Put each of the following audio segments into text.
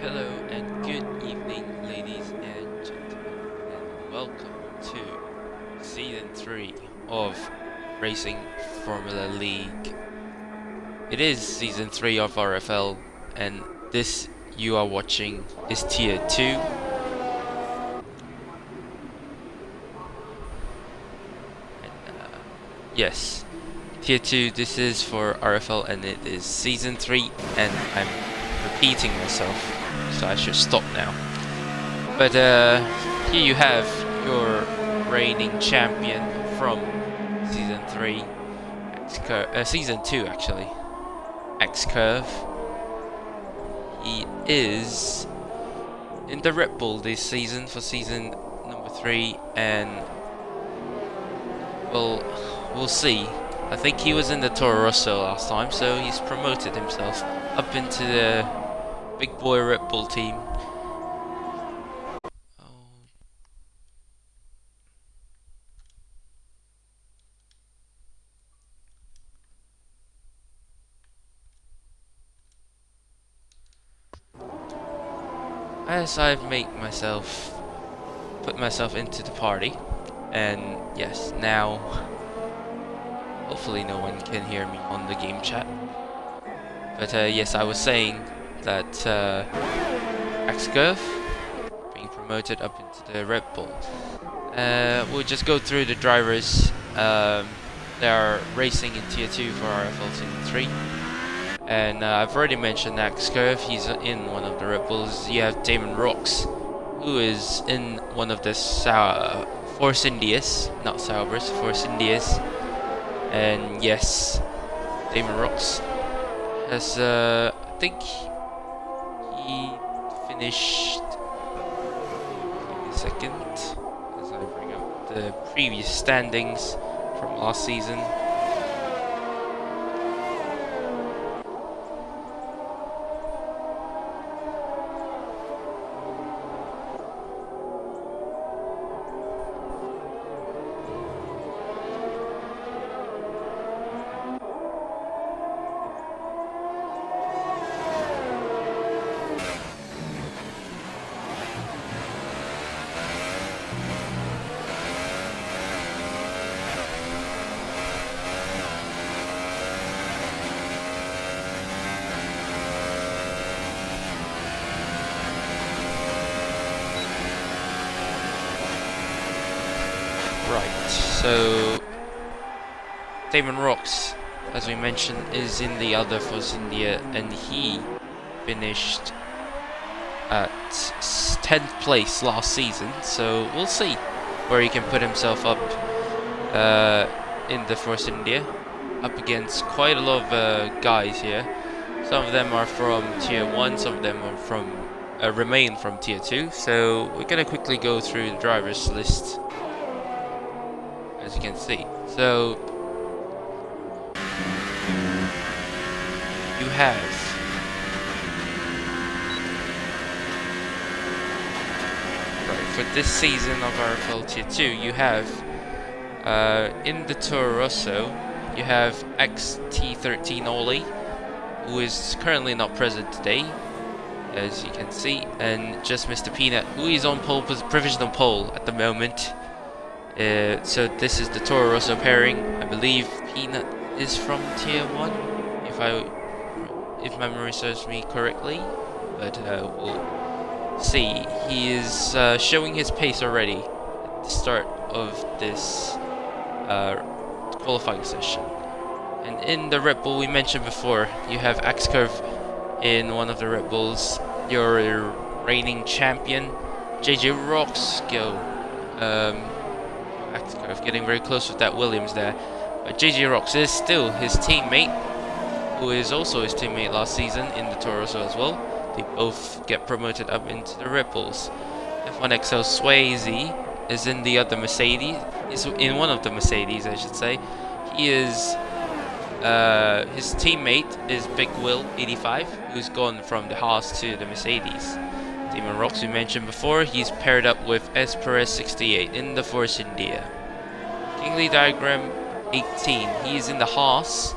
Hello and good evening, ladies and gentlemen, and welcome to Season 3 of Racing Formula League. It is Season 3 of RFL, and this you are watching is Tier 2. Yes, Tier 2, this is for RFL, and it is Season 3, and I'm repeating myself, so I should stop now. But here you have your reigning champion from Season 3, Season 2 actually, acxcve. He is in the Red Bull this season for season number 3, and well, we'll see. I think he was in the Toro Rosso last time, so he's promoted himself up into the big boy Red Bull team. As I've put myself into the party, and yes, now hopefully no one can hear me on the game chat. But yes, I was saying that acxcve being promoted up into the Red Bull. We'll just go through the drivers. They are racing in Tier 2 for RFL T2. And I've already mentioned acxcve. He's in one of the Red Bulls. You have Damon Rocks, who is in one of the Force Indias, not Sauber's, Force Indias. And yes, Damon Rocks has, I think he finished. Give me a second, as I bring up the previous standings from last season. Right, so Damon Rocks, as we mentioned, is in the other Force India, and he finished at 10th place last season, so we'll see where he can put himself up in the Force India, up against quite a lot of guys here. Some of them are from Tier 1, some of them are remain from Tier 2, so we're going to quickly go through the drivers list, as you can see. So you have for this season of RFL Tier 2, you have in the Toro Rosso, you have XT13 Oli, who is currently not present today, as you can see, and just Mr. Peanut, who is on provisional pole at the moment. So this is the Toro Rosso pairing. I believe Peanut is from Tier 1, if memory serves me correctly, but we'll see. He is showing his pace already at the start of this qualifying session. And in the Red Bull we mentioned before, you have acxcve in one of the Red Bulls, your reigning champion. JJ Rocks acxcve getting very close with that Williams there, but JJ Rocks is still his teammate, who is also his teammate last season in the Toro Rosso as well. They both get promoted up into the Red Bulls. F1XL Swayze is in the other Mercedes, is in one of the Mercedes, I should say. He is his teammate is Big Will 85, who's gone from the Haas to the Mercedes. Damon Rocks, we mentioned before, he's paired up with S. Perez 68 in the Force India. Kingley Diagram 18, he's in the Haas.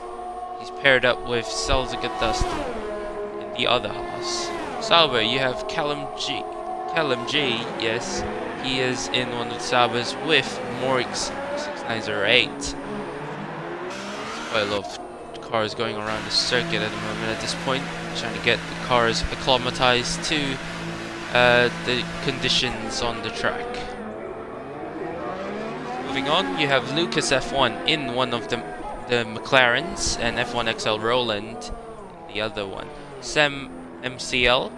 He's paired up with Salzgitter Dustin in the other Haas. Sauber, you have Callum G. Callum G, yes, he is in one of the Saubers with Morix 6908. There's quite a lot of cars going around the circuit at the moment at this point, trying to get the cars acclimatized to the conditions on the track. Moving on, you have Lucas F1 in one of the McLarens and F1 XL Roland in the other one. Sam MCL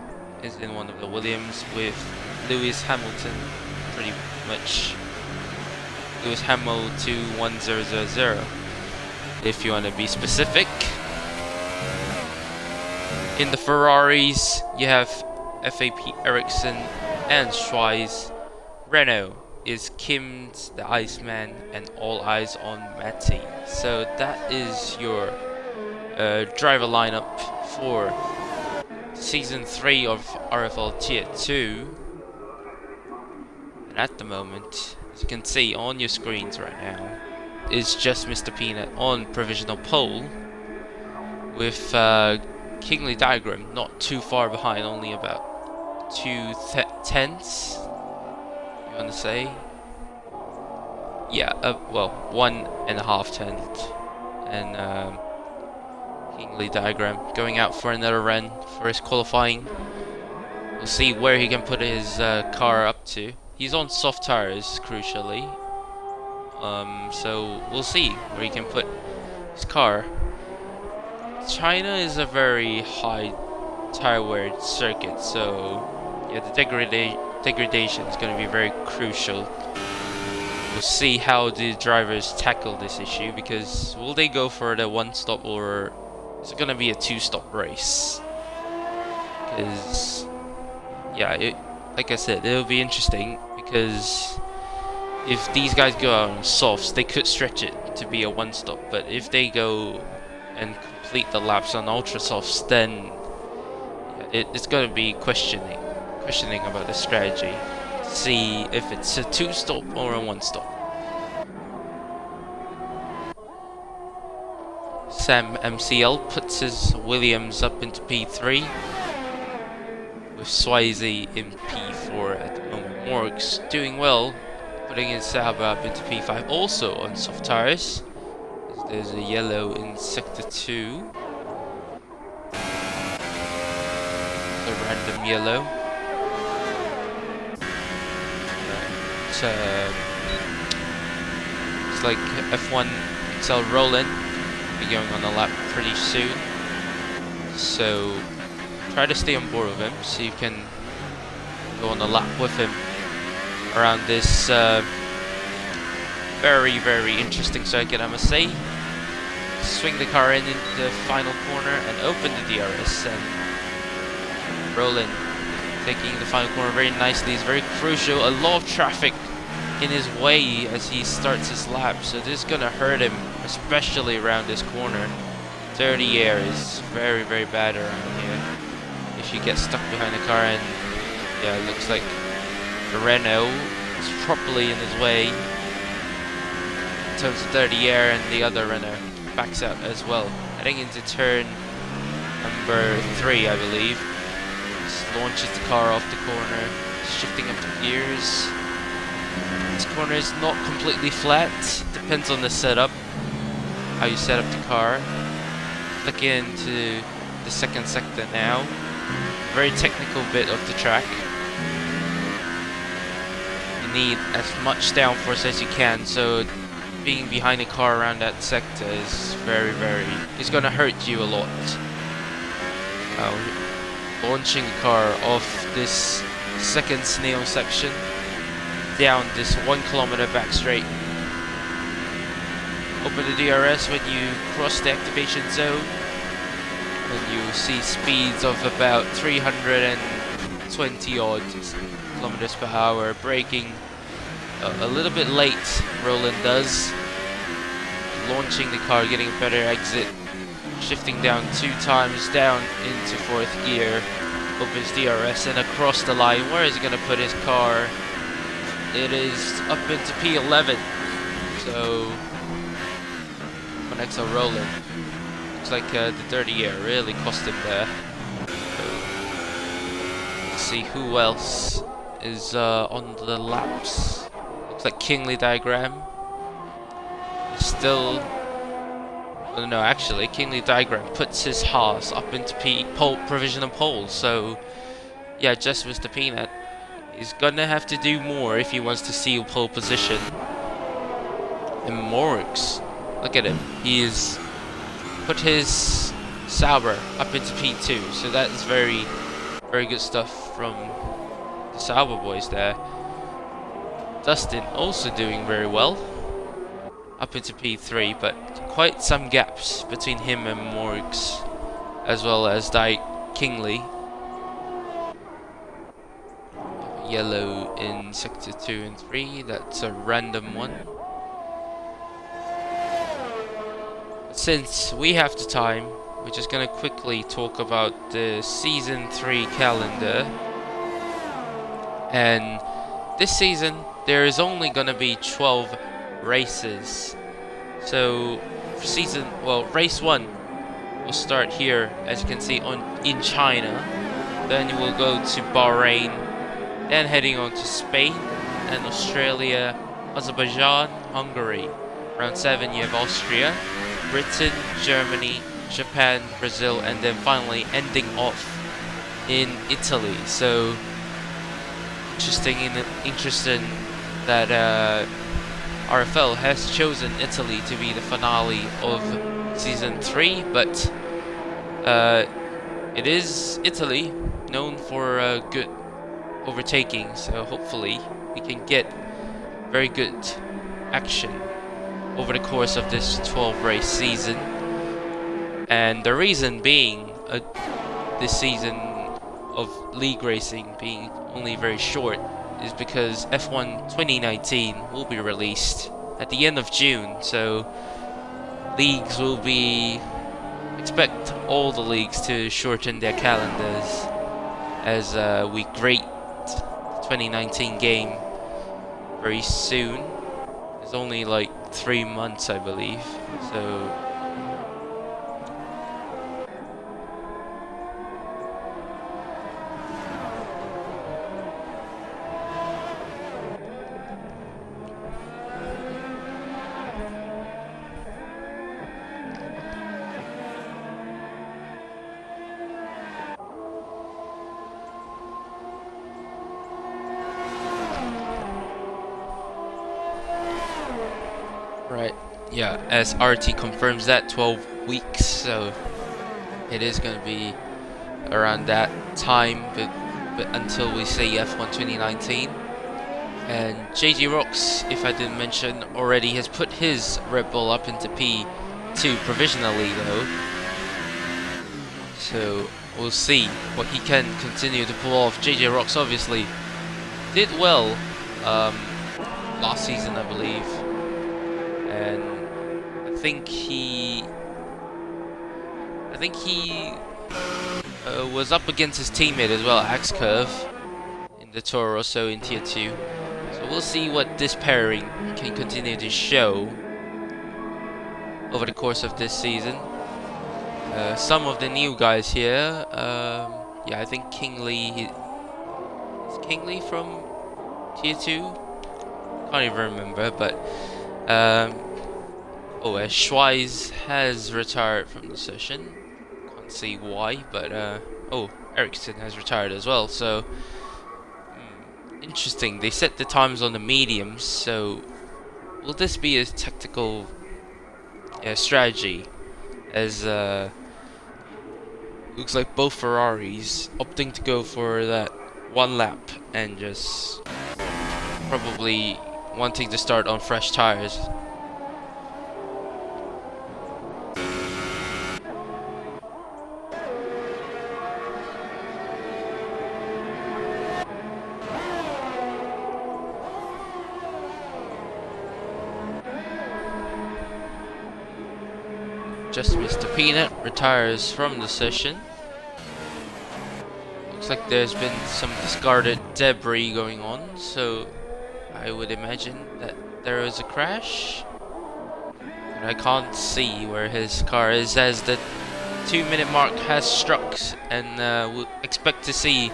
is in one of the Williams with Lewis Hamilton, pretty much Lewis Hamo 21000 if you want to be specific. In the Ferraris you have FAP Ericsson and Schweiz. Renault is Kim's the Iceman and all eyes on Matty. So that is your driver lineup for Season 3 of RFL Tier 2. And at the moment, as you can see on your screens right now, is just Mr. Peanut on provisional pole with Kingley Diagram not too far behind, only about 2/10. You want to say? Yeah, well, 1.5 tenths. And Kingley Diagram going out for another run for his qualifying. We'll see where he can put his car up to. He's on soft tires, crucially. So we'll see where he can put his car. China is a very high tire wear circuit, so yeah, the degradation is going to be very crucial. We'll see how the drivers tackle this issue, because will they go for the one stop or is it going to be a two-stop race? Because yeah, like I said, it'll be interesting, because if these guys go out on softs, they could stretch it to be a one stop, but if they go and complete the laps on ultra softs, then it's going to be questioning about the strategy to see if it's a two stop or a one stop. Sam MCL puts his Williams up into P3 with Swayze in P4 at the moment. Morgs doing well, putting his Sauber up into P5, also on soft tires. There's a yellow in sector 2. A random yellow. It's like F1 XL Roland will be going on a lap pretty soon. So try to stay on board with him so you can go on a lap with him around this very, very interesting circuit, I must say. Swing the car in the final corner and open the DRS, and Roland taking the final corner very nicely. It's very crucial. A lot of traffic in his way as he starts his lap, so this is gonna hurt him, especially around this corner. Dirty air is very, very bad around here. If you get stuck behind the car, and yeah, it looks like the Renault is properly in his way in terms of dirty air, and the other Renault backs out as well. Heading into turn number 3, I believe. Just launches the car off the corner, shifting up the gears. This corner is not completely flat, depends on the setup, how you set up the car. Look into the second sector now. Very technical bit of the track. You need as much downforce as you can, so being behind a car around that sector is it's gonna hurt you a lot. Launching the car off this second snail section down this 1 kilometer back straight. Open the DRS when you cross the activation zone, and you see speeds of about 320 odd kilometers per hour. Braking a little bit late, Roland does. Launching the car, getting a better exit, shifting down 2 times down into 4th gear. Opens DRS and across the line. Where is he going to put his car? It is up into P11. So on XL Roland, looks like the dirty air really cost him there. So, see who else is on the laps. Looks like Kingley diagram. Still, oh, no, actually, Kingley diagram puts his Haas up into provisional pole. So, yeah, just Mr. Peanut. He's gonna have to do more if he wants to seal pole position. And Morix, look at him. He's put his Sauber up into P2. So that is very, very good stuff from the Sauber boys there. Dustin also doing very well. Up into P3, but quite some gaps between him and Morix, as well as Kingley. Yellow in sector 2 and 3, that's a random one. Since we have the time, we're just gonna quickly talk about the season 3 calendar. And this season there is only gonna be 12 races. So race 1 will start here, as you can see, in China. Then you will go to Bahrain, then heading on to Spain, and Australia, Azerbaijan, Hungary. Round 7 you have Austria, Britain, Germany, Japan, Brazil, and then finally ending off in Italy. So interesting that RFL has chosen Italy to be the finale of season 3, but it is Italy, known for good overtaking, so hopefully we can get very good action over the course of this 12 race season. And the reason being this season of league racing being only very short is because F1 2019 will be released at the end of June, so leagues will expect all the leagues to shorten their calendars as we grade the 2019 game very soon. It's only like 3 months, I believe, so right, yeah, as RT confirms that 12 weeks, so it is going to be around that time, but until we say F1 2019. And JJ Rocks, if I didn't mention already, has put his Red Bull up into P2 provisionally though, so we'll see what he can continue to pull off. JJ Rocks obviously did well last season, I believe. And I think he was up against his teammate as well, acxcve, in the Toro Rosso in Tier 2. So we'll see what this pairing can continue to show over the course of this season. Some of the new guys here, yeah, I think Kingley, is Kingley from Tier 2? Can't even remember, but Schweiz has retired from the session. Can't see why, but Ericsson has retired as well. So interesting. They set the times on the mediums. So will this be a tactical strategy? As looks like both Ferraris opting to go for that one lap and just probably wanting to start on fresh tires. Just Mr. Peanut retires from the session. Looks like there's been some discarded debris going on, so I would imagine that there is a crash. But I can't see where his car is, as the 2-minute mark has struck, and we'll expect to see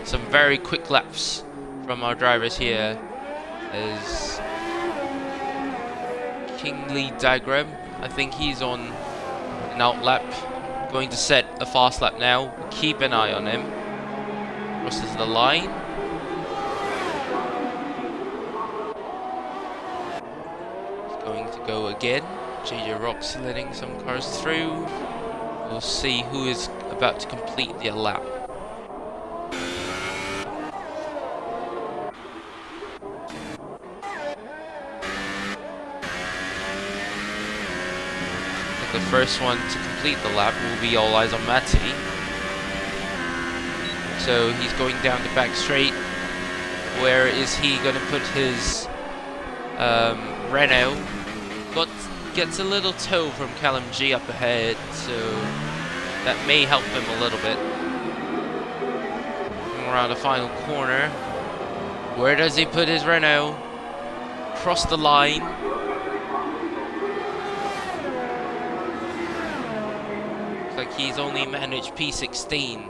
some very quick laps from our drivers here as Kingly Diagram, I think he's on an out lap, going to set a fast lap now. Keep an eye on him. Crosses the line. He's going to go again. JJ Rock's letting some cars through. We'll see who is about to complete the lap. The first one to complete the lap will be All Eyes on Matty. So he's going down the back straight. Where is he going to put his Renault? Gets a little tow from Callum G up ahead, so that may help him a little bit. Around the final corner. Where does he put his Renault? Cross the line. Looks like he's only managed P16.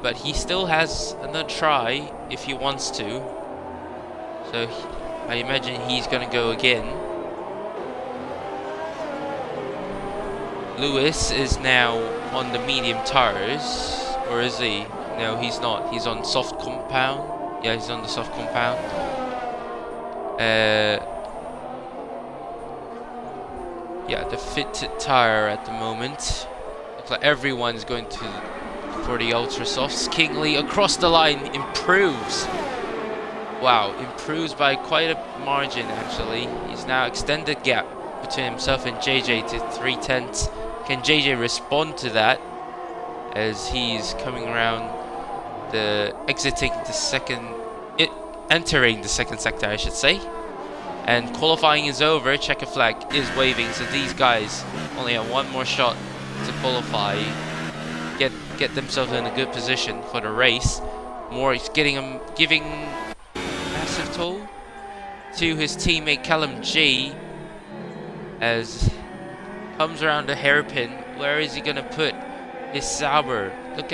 But he still has another try if he wants to. So I imagine he's going to go again. Lewis is now on the medium tires. Or is he? No, he's not. He's on soft compound. Yeah, he's on the soft compound. Yeah, the fitted tire at the moment. Looks like everyone's going to for the ultra softs. Kingly across the line improves. Wow, improves by quite a margin actually. He's now extended gap between himself and JJ to 3/10. Can JJ respond to that as he's coming around the entering the second sector, I should say. And qualifying is over. Checker flag is waving, so these guys only have one more shot to qualify. Get themselves in a good position for the race. Morris giving massive toll to his teammate Callum G as comes around the hairpin. Where is he gonna put his Sauber? Look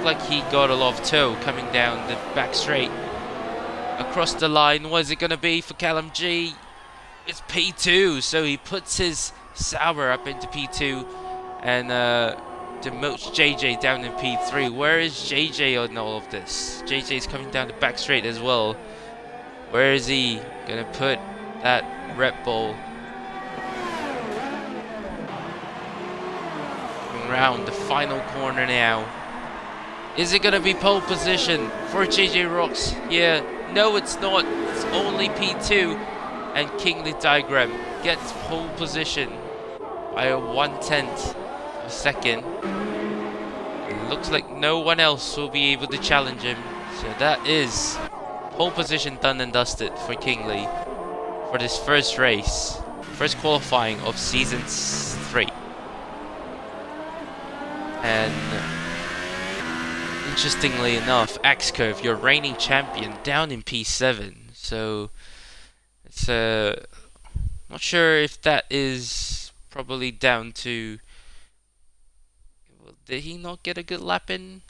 like he got a lot of tow coming down the back straight. Across the line, what is it gonna be for Callum G? It's P2, so he puts his Sauber up into P2 and demotes JJ down in P3. Where is JJ on all of this? JJ is coming down the back straight as well. Where is he gonna put that Red Bull? Around the final corner now. Is it gonna be pole position for JJ Rocks? Yeah, no it's not. It's only P2 and Kingly Diagram gets pole position by a 1/10 of a second. It looks like no one else will be able to challenge him. So that is pole position done and dusted for Kingly for this first race, first qualifying of season 3. And interestingly enough, acxcve, your reigning champion, down in P7. So it's not sure if that is probably down to, did he not get a good lap in?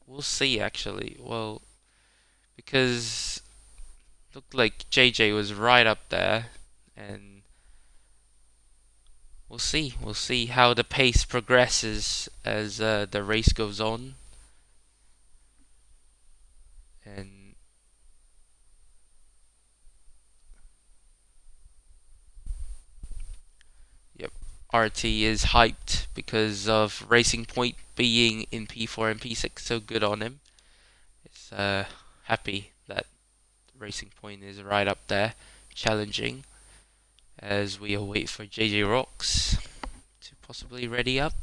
We'll see actually. Well, because looked like JJ was right up there, and we'll see how the pace progresses as the race goes on. And yep, RT is hyped because of Racing Point being in P4 and P6, so good on him. It's happy that Racing Point is right up there challenging as we await for JJ Rocks to possibly ready up.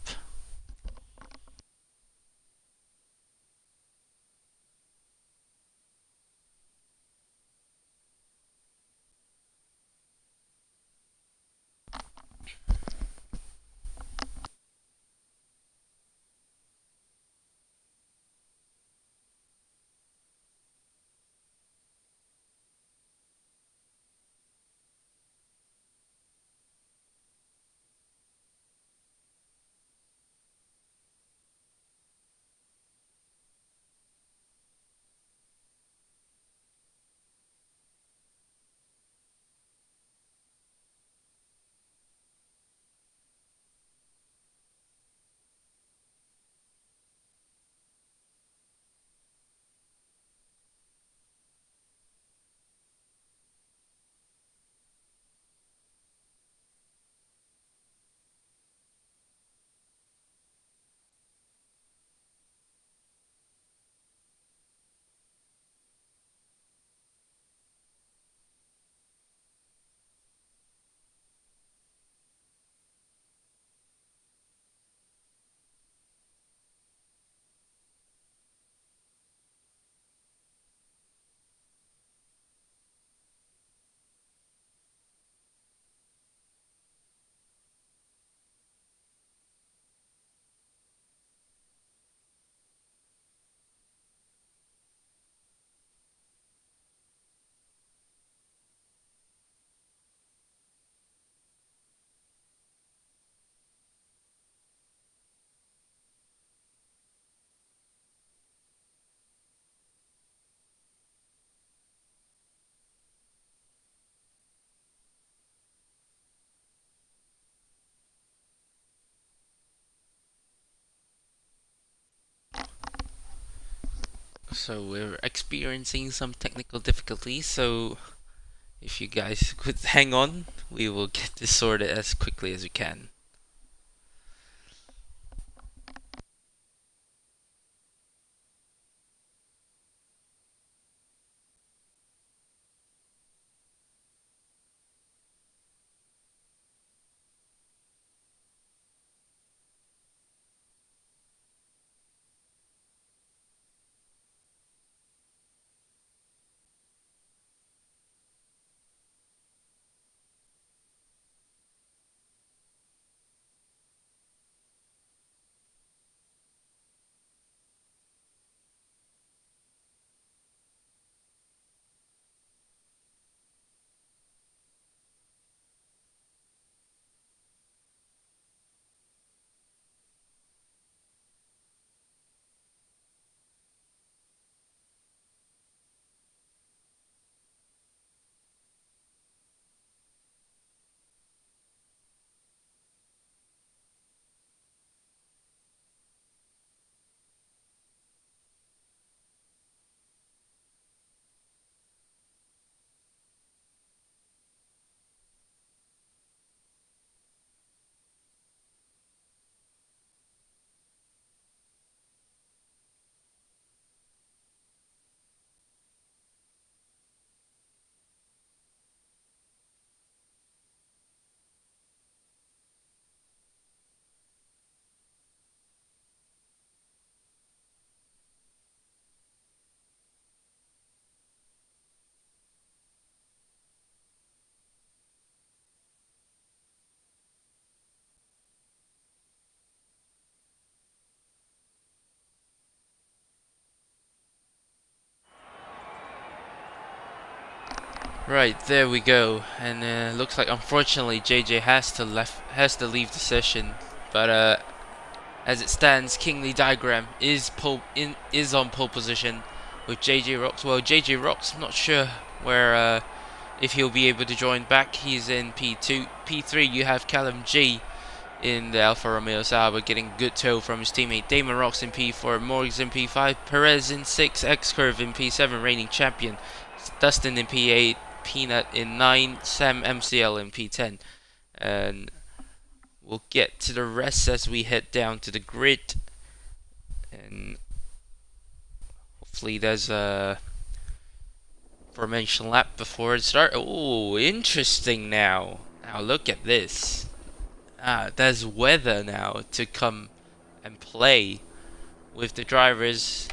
So we're experiencing some technical difficulties, so if you guys could hang on, we will get this sorted as quickly as we can. Right, there we go. And looks like unfortunately JJ has to leave the session. But as it stands, Kingly Diagram is on pole position with JJ Rocks. Well, JJ Rocks, I'm not sure where if he'll be able to join back. He's in P2. P3 you have Callum G in the Alfa Romeo Sauber getting good tow from his teammate. Damon Rocks in P4, Morgs in P5, Perez in 6, X-Curve in P7, reigning champion, Dustin in P8, Peanut in 9, Sam MCL in P10. And we'll get to the rest as we head down to the grid. And hopefully there's a formation lap before it starts. Oh, interesting now. Now look at this. There's weather now to come and play with the drivers.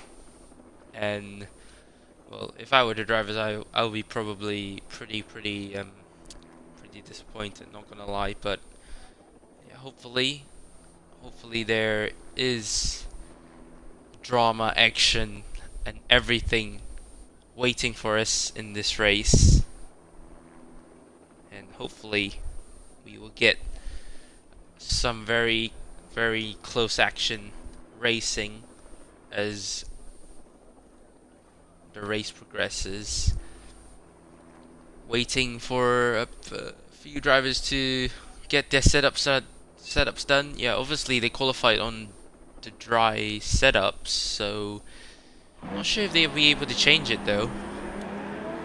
And well, if I were the drivers, I'll be probably pretty disappointed, not gonna lie. But yeah, hopefully there is drama, action, and everything waiting for us in this race. And hopefully we will get some very close action racing as the race progresses. Waiting for a few drivers to get their setups done. Yeah, obviously they qualified on the dry setups, so I'm not sure if they'll be able to change it though.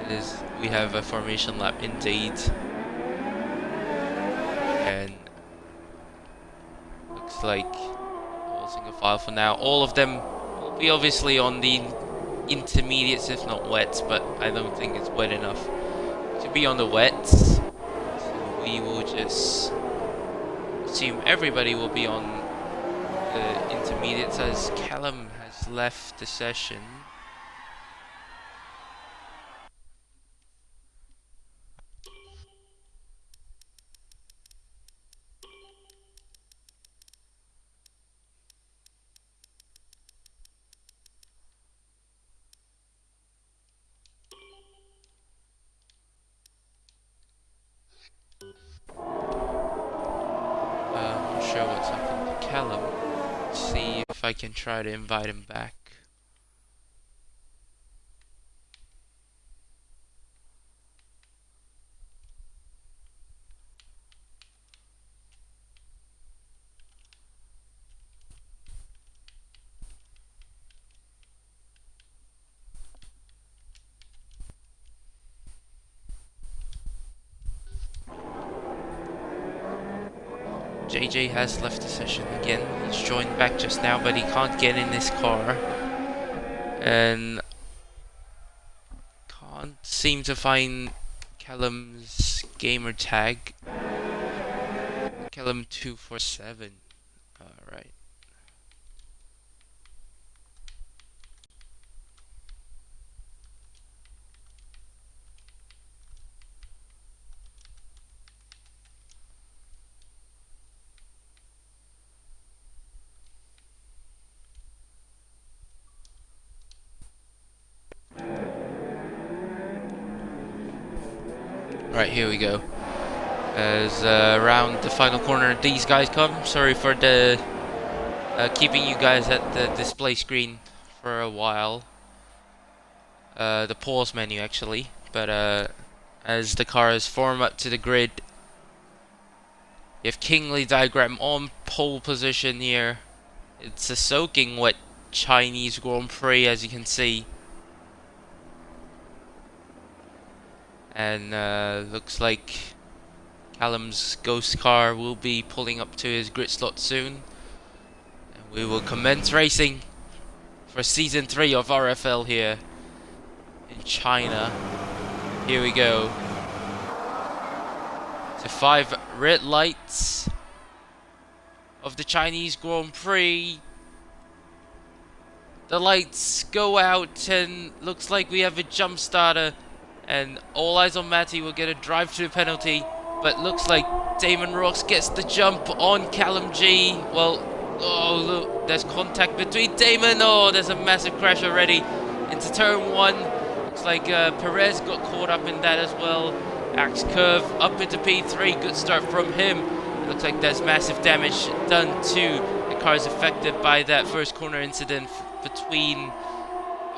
As we have a formation lap indeed, and looks like all single file for now. All of them will be obviously on the intermediates, if not wets, but I don't think it's wet enough to be on the wets. So we will just assume everybody will be on the intermediates as Callum has left the session. I'm not sure what's happened to Callum. Let's see if I can try to invite him back. JJ has left the session again. He's joined back just now, but he can't get in his car. And can't seem to find Callum's gamer tag. Callum 247. Alright. Right, here we go. As around the final corner these guys come. Sorry for the keeping you guys at the display screen for a while. The pause menu actually. But as the cars form up to the grid, you have Kingly Diagram on pole position here. It's a soaking wet Chinese Grand Prix, as you can see. And looks like Callum's ghost car will be pulling up to his grid slot soon. And we will commence racing for Season 3 of RFL here in China. Here we go. To 5 red lights of the Chinese Grand Prix. The lights go out and looks like we have a jump starter. And all eyes on Matty will get a drive-through penalty. But looks like Damon Rocks gets the jump on Callum G. Well, oh look, there's contact between Damon. Oh, there's a massive crash already into turn 1. Looks like Perez got caught up in that as well. Axe curve up into P3. Good start from him. Looks like there's massive damage done to the cars affected by that first corner incident between...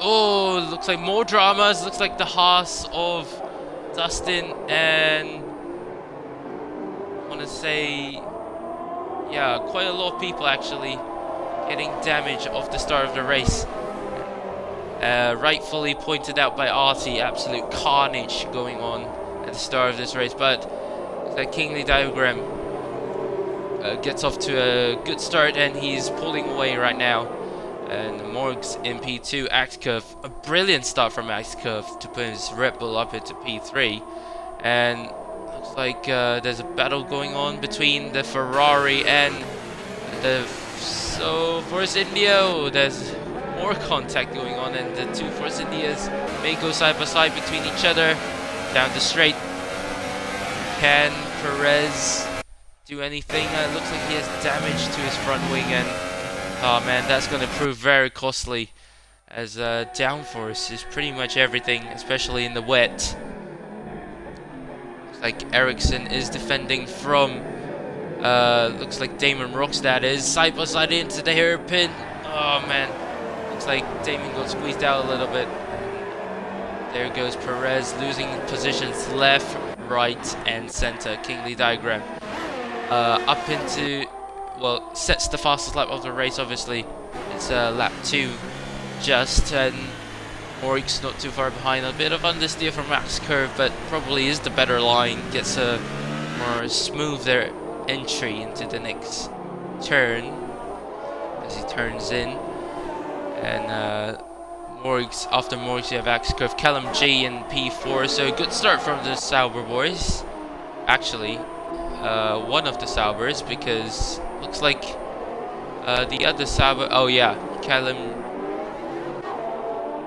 Oh, looks like more dramas. Looks like the Haas of Dustin and... I want to say... Yeah, quite a lot of people actually getting damage off the start of the race. Rightfully pointed out by Artie, absolute carnage going on at the start of this race. But the Kingly Diagram gets off to a good start and he's pulling away right now. And Morgs in P2, Axe Curve, a brilliant start from Axe Curve to put his Red Bull up into P3. And looks like there's a battle going on between the Ferrari and the Force India. Oh, there's more contact going on, and the two Force Indias may go side by side between each other down the straight. Can Perez do anything? Looks like he has damage to his front wing, and oh man, that's going to prove very costly, as downforce is pretty much everything, especially in the wet. Looks like Ericsson is defending from, looks like Damon Rocks, that is, side by side into the hairpin. Oh man, looks like Damon got squeezed out a little bit. There goes Perez, losing positions left, right and center. Kingly Diagram up into... Well, sets the fastest lap of the race, obviously. It's lap 2 just, and Morix not too far behind. A bit of understeer from Max Curve, but probably is the better line. Gets a more smoother entry into the next turn as he turns in. And Morix, after Morix you have Max Curve, Callum G in P4. So good start from the Sauber boys. Actually, one of the Saubers, because looks like the other Sauber... Oh yeah, Callum...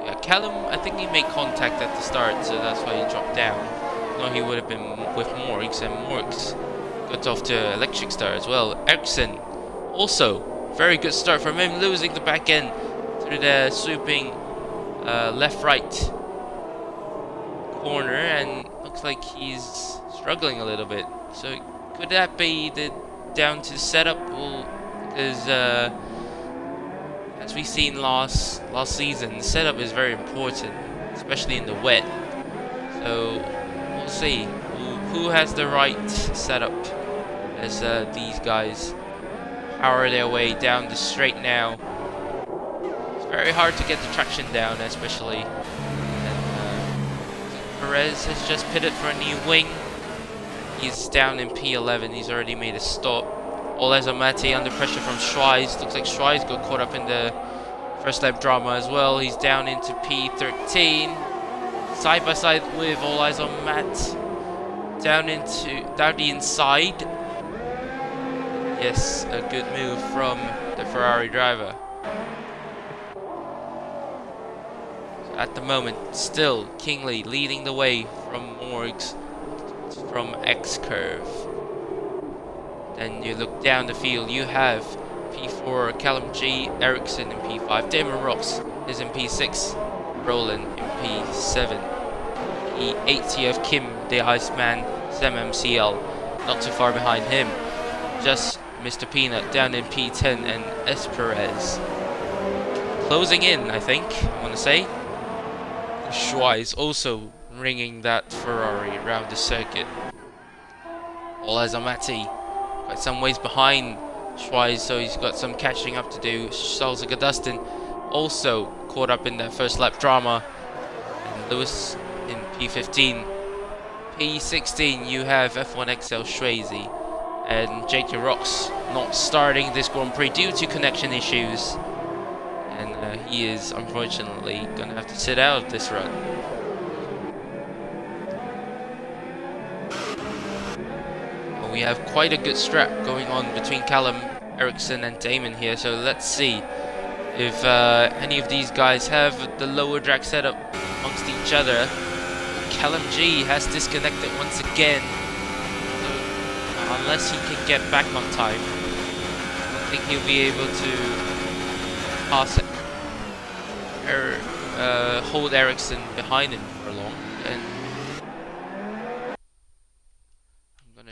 Yeah, Callum, I think he made contact at the start, so that's why he dropped down. No, he would have been with Morix, and Morix got off to Electric Star as well. Ericsson, also, very good start from him, losing the back end through the swooping left-right corner, and looks like he's struggling a little bit. So could that be down to setup? Well, because as we've seen last season, the setup is very important, especially in the wet. So we'll see who has the right setup as these guys power their way down the straight now. It's very hard to get the traction down, especially. And Perez has just pitted for a new wing. He's down in P11. He's already made a stop. All eyes on Matty under pressure from Schweiz. Looks like Schweiz got caught up in the first lap drama as well. He's down into P13. Side by side with all eyes on Matt. Down the inside. Yes, a good move from the Ferrari driver. So at the moment, still Kingley leading the way from Morgs from X curve. Then you look down the field, you have P4 Callum G, Ericsson in P5, Damon Rocks is in P6, Roland in P7, P8 you have Kim the Iceman, Sam MCL, not too far behind him, just Mr. Peanut down in P10 and Esperez closing in, I think, I want to say. Schweiz also ringing that Ferrari around the circuit. All eyes on Matty. Quite some ways behind Schweiz, so he's got some catching up to do. Salzburg Dustin also caught up in that first lap drama. And Lewis in P15. P16 you have F1XL Schweizy and JK Rocks not starting this Grand Prix due to connection issues. And he is unfortunately going to have to sit out of this run. We have quite a good strap going on between Callum, Ericsson and Damon here, so let's see if any of these guys have the lower drag setup amongst each other. Callum G has disconnected once again, so unless he can get back on time, I don't think he'll be able to pass hold Ericsson behind him for long. And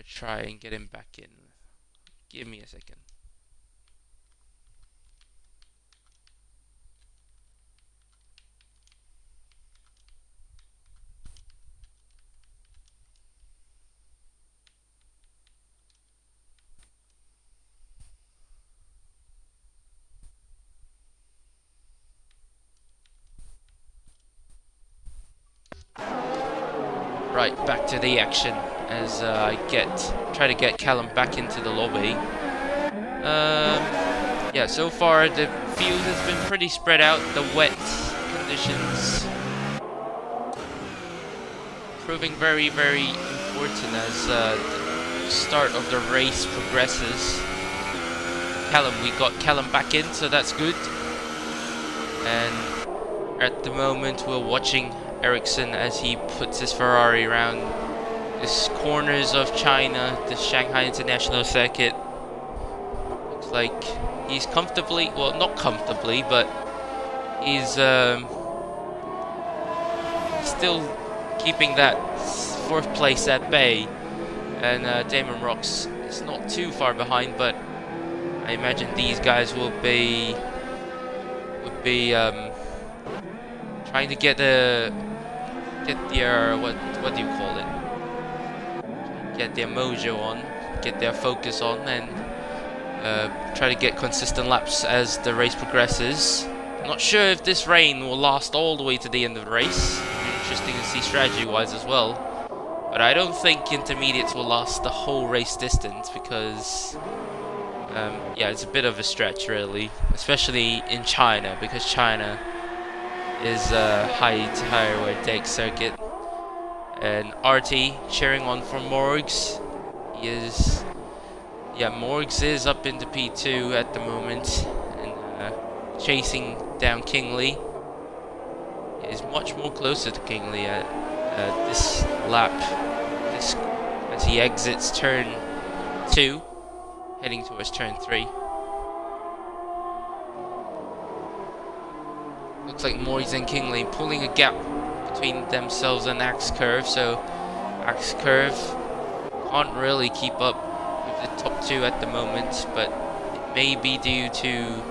try and get him back in. Give me a second. Right, back to the action as I try to get Callum back into the lobby. Yeah, so far the field has been pretty spread out. The wet conditions proving very, very important as the start of the race progresses. We got Callum back in, so that's good. And at the moment we're watching Ericsson as he puts his Ferrari around the corners of China, the Shanghai International Circuit. Looks like he's comfortably, well, not comfortably, but he's still keeping that 4th place at bay. And Damon Rocks is not too far behind, but I imagine these guys would be trying to get their what do you call it? Get their mojo on, get their focus on, and try to get consistent laps as the race progresses. I'm not sure if this rain will last all the way to the end of the race. Interesting to see strategy-wise as well. But I don't think intermediates will last the whole race distance because, yeah, it's a bit of a stretch really, especially in China because China is a high take circuit. And RT cheering on for Morgs. Morgs is up into P2 at the moment and chasing down Kingley. Is much more closer to Kingley at this lap. As he exits turn 2, heading towards turn 3. Looks like Morgs and Kingley pulling a gap between themselves and acxcve, so acxcve can't really keep up with the top 2 at the moment, but it may be due to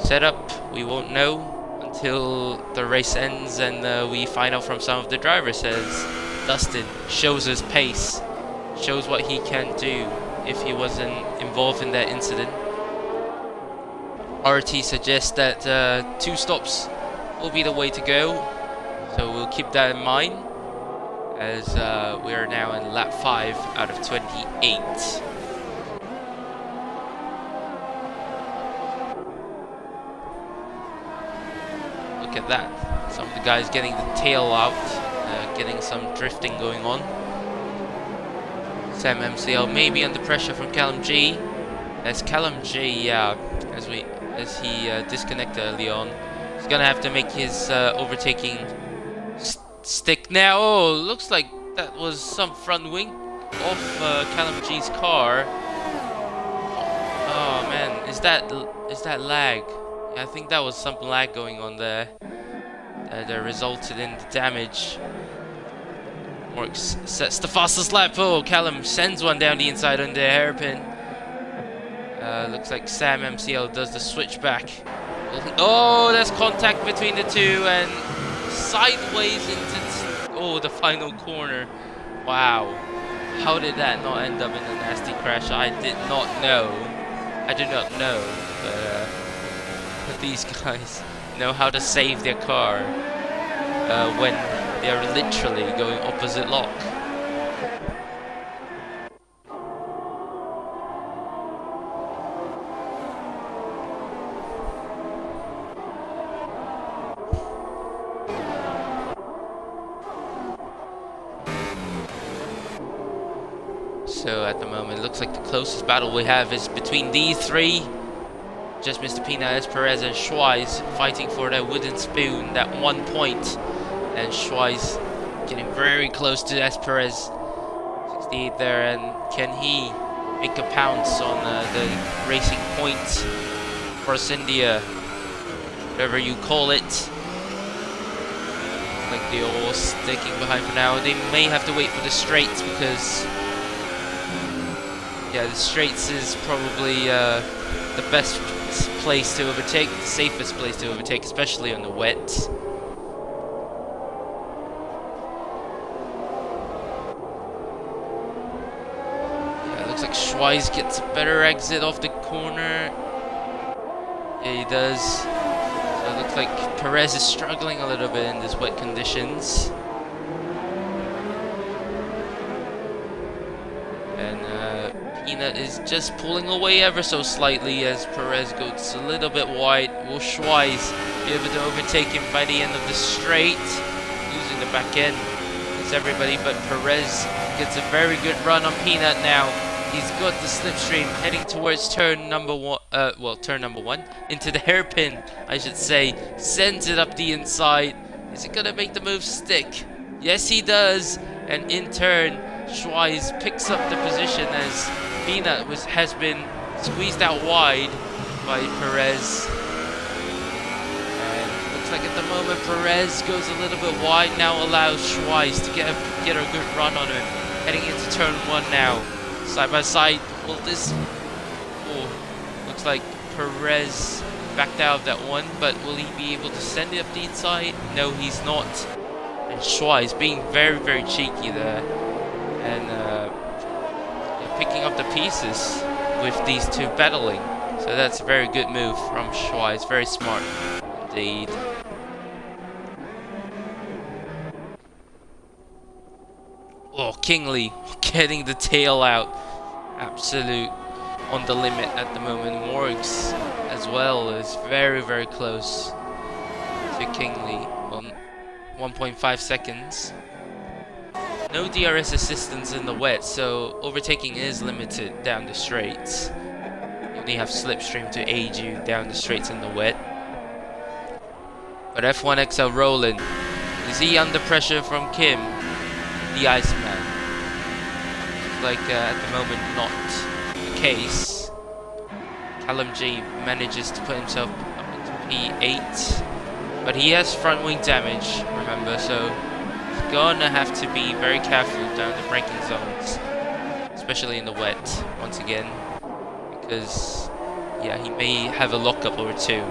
setup. We won't know until the race ends and we find out from some of the drivers, as Dustin shows his pace, shows what he can do if he wasn't involved in that incident. RT suggests that 2 stops will be the way to go, so we'll keep that in mind as we are now in lap 5 out of 28. look at that. Some of the guys getting the tail out, getting some drifting going on. Sam MCL maybe under pressure from Callum G. As Callum G, yeah, as he disconnected early on, he's gonna have to make his overtaking stick now. Oh, looks like that was some front wing off Callum G's car. Oh man, is that lag? Yeah, I think that was some lag going on there that resulted in the damage. Morks sets the fastest lap. Oh, Callum sends one down the inside under a hairpin. Looks like Sam MCL does the switchback. Oh, there's contact between the two and sideways into the final corner. Wow, how did that not end up in a nasty crash? I did not know. I do not know, but these guys know how to save their car when they are literally going opposite lock. So at the moment, it looks like the closest battle we have is between these three. Just Mr. Pina, Perez and Schweiz fighting for that wooden spoon, that 1 point. And Schweiz getting very close to Perez. 68 there, and can he make a pounce on the racing point? Force India, whatever you call it. Like they're all sticking behind for now. They may have to wait for the straights because yeah, the straights is probably the best place to overtake, the safest place to overtake, especially on the wet. Yeah, it looks like Schweiz gets a better exit off the corner. Yeah, he does. So it looks like Perez is struggling a little bit in these wet conditions. Pina is just pulling away ever so slightly as Perez goes a little bit wide. Will Schweiz be able to overtake him by the end of the straight? Losing the back end. It's everybody but Perez gets a very good run on Peanut now. He's got the slipstream heading towards turn number one. Turn number one into the hairpin, I should say. Sends it up the inside. Is it gonna make the move stick? Yes, he does. And in turn, Schweiz picks up the position as Peanut has been squeezed out wide by Perez. And looks like at the moment Perez goes a little bit wide, now allows Schweiz to get a good run on him. Heading into turn one now. Side by side. Will this... Oh, looks like Perez backed out of that one, but will he be able to send it up the inside? No, he's not. And Schweiz being very, very cheeky there. And picking up the pieces with these two battling. So that's a very good move from Schweiz. Very smart indeed. Oh, Kingley getting the tail out. Absolute on the limit at the moment. Morgs as well is very, very close to Kingley. 1.5 seconds. No DRS assistance in the wet, so overtaking is limited down the straights. You only have slipstream to aid you down the straights in the wet. But F1XL Roland, is he under pressure from Kim, the Iceman? Looks like at the moment not the case. Callum G manages to put himself up into P8, but he has front wing damage, remember, so gonna have to be very careful down the braking zones, especially in the wet once again, because yeah, he may have a lockup or two.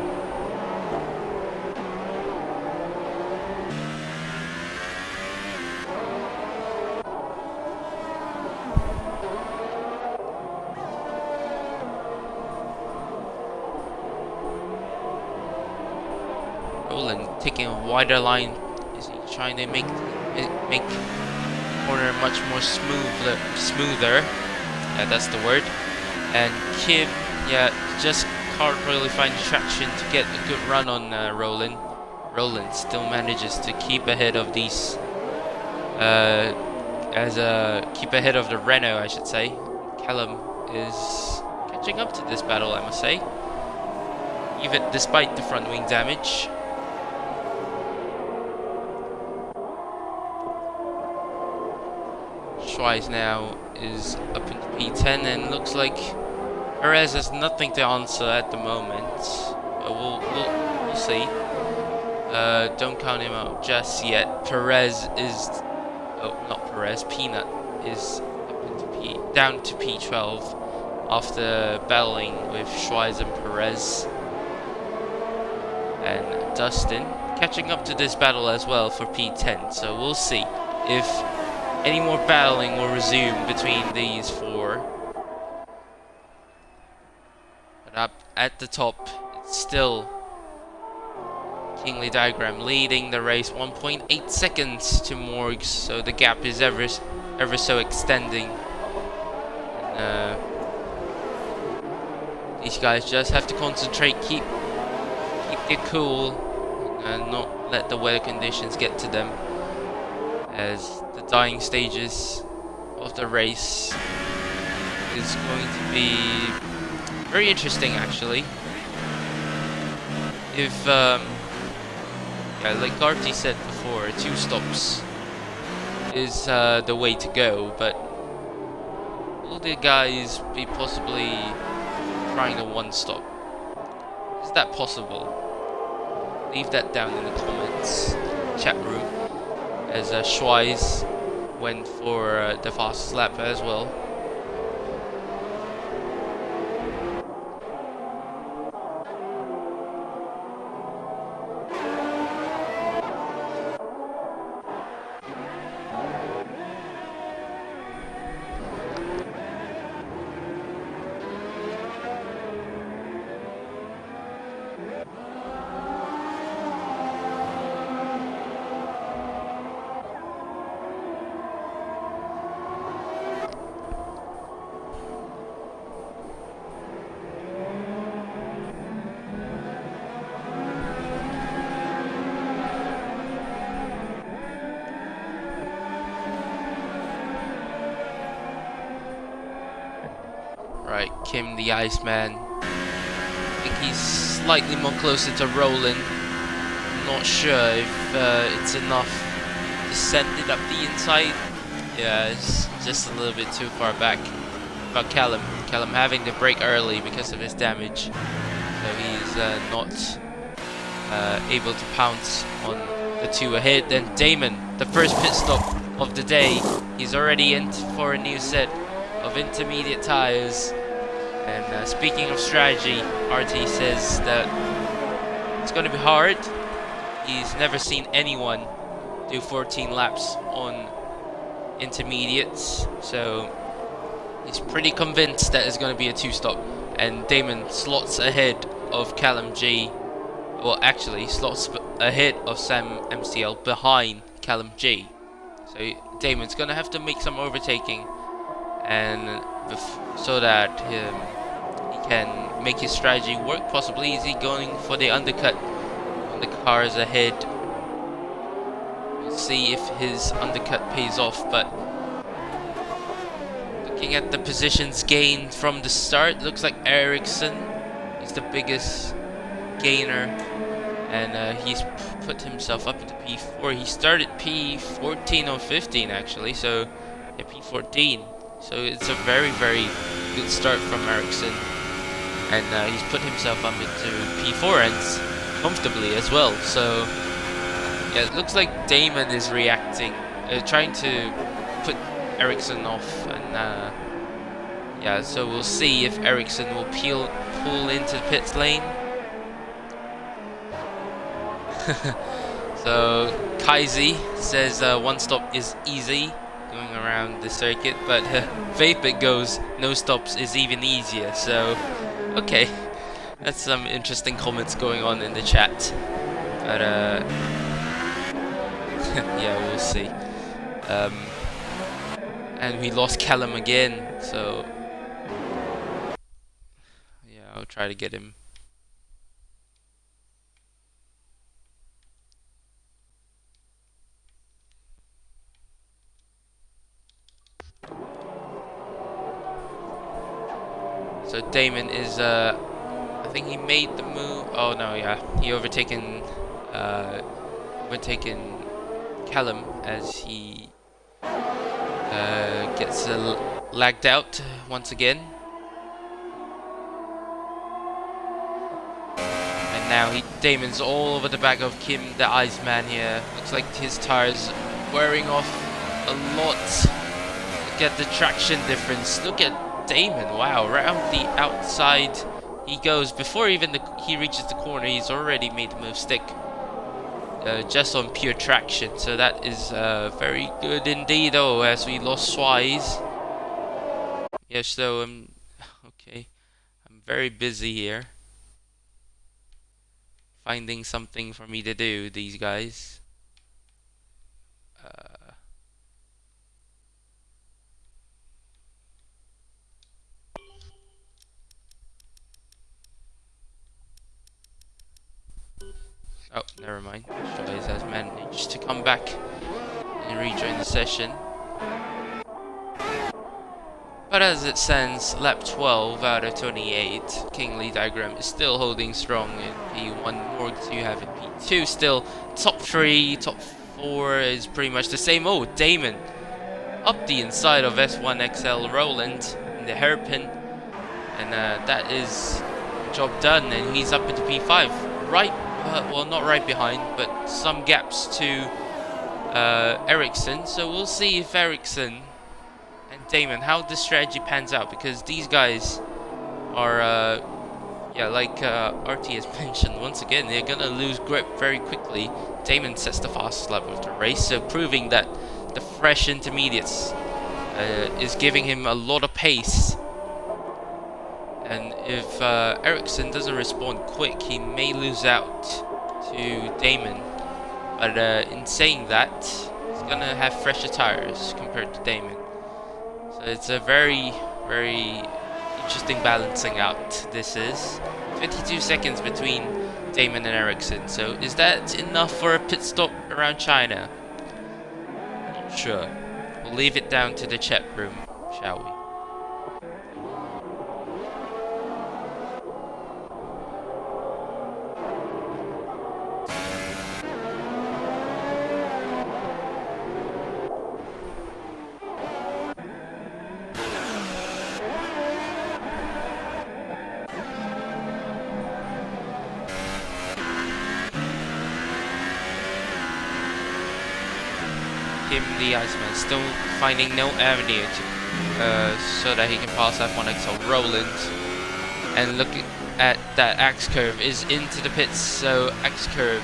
Roland taking a wider line. Is he trying to make corner much more smoother? Yeah, that's the word. And Kim, yeah, just can't really find traction to get a good run on Roland. Roland still manages to keep ahead of these, keep ahead of the Renault, I should say. Callum is catching up to this battle, I must say, even despite the front wing damage. Schweiz now is up into P10, and looks like Perez has nothing to answer at the moment. But we'll see. Don't count him out just yet. Perez is, oh, not Perez. Peanut is up into down to P12 after battling with Schweiz and Perez. And Dustin catching up to this battle as well for P10. So we'll see if any more battling will resume between these four. But up at the top, it's still Kingly Diagram leading the race 1.8 seconds to Morgs, so the gap is ever so extending. And, these guys just have to concentrate, keep it cool, and not let the weather conditions get to them, as the dying stages of the race is going to be very interesting, actually. If yeah, like Garty said before, 2 stops is the way to go, but will the guys be possibly trying the 1 stop? Is that possible? Leave that down in the comments, chat room, as Schweiz went for the fastest lap as well. Right, Kim the Iceman. I think he's slightly more closer to Roland. I'm not sure if it's enough to send it up the inside. Yeah, it's just a little bit too far back. But Callum having to brake early because of his damage, so he's not able to pounce on the 2 ahead. Then Damon, the first pit stop of the day, he's already in for a new set of intermediate tires. And speaking of strategy, RT says that it's going to be hard. He's never seen anyone do 14 laps on intermediates, so he's pretty convinced that it's going to be a 2-stop. And Damon slots ahead of Callum G. Well, actually, slots ahead of Sam MCL behind Callum G. So Damon's going to have to make some overtaking, and so that he can make his strategy work. Possibly is he going for the undercut when the car is ahead. We'll see if his undercut pays off, but looking at the positions gained from the start, looks like Ericsson is the biggest gainer, and he's put himself up into P4. He started P14 or 15 actually, so yeah, P14. So it's a very, very good start from Ericsson, and he's put himself up into P4 and comfortably as well. So yeah, it looks like Damon is reacting, trying to put Ericsson off, and yeah, so we'll see if Ericsson will pull into the pit lane. So Kaizi says 1 stop is easy going around the circuit, but Vapid goes no stops is even easier. So okay, that's some interesting comments going on in the chat, but yeah, we'll see. And we lost Callum again, so yeah, I'll try to get him. So Damon is, I think he made the move. Oh no, yeah, he overtaken Callum as he gets lagged out once again. And now Damon's all over the back of Kim, the Iceman here. Looks like his tires wearing off a lot. Look at the traction difference. Look at Damon. Wow, around the outside he goes. Before even he reaches the corner, he's already made the move stick. Just on pure traction. So that is very good indeed, though, as we lost Swise. Yes, so okay. I'm very busy here. Finding something for me to do, these guys. Oh, never mind. Swise has managed to come back and rejoin the session. But as it stands, lap 12 out of 28, Kingley Diagram is still holding strong in P1. Morgs you have in P2 still. Top 3, top 4 is pretty much the same. Oh, Damon up the inside of S1XL Roland in the hairpin. And that is job done, and he's up into P5. Right, well, not right behind, but some gaps to Ericsson. So we'll see if Ericsson and Damon, how this strategy pans out, because these guys are, yeah, like RT has mentioned, once again, they're gonna lose grip very quickly. Damon sets the fastest lap of the race, so proving that the fresh intermediates is giving him a lot of pace. And if Ericsson doesn't respond quick, he may lose out to Damon. But in saying that, he's gonna have fresher tires compared to Damon. So it's a very, very interesting balancing out. This is 22 seconds between Damon and Ericsson. So is that enough for a pit stop around China? Not sure. We'll leave it down to the chat room, shall we? Kim the Iceman still finding no avenue to, so that he can pass F1XL Roland. And look at that axe curve is into the pits, so axe curve,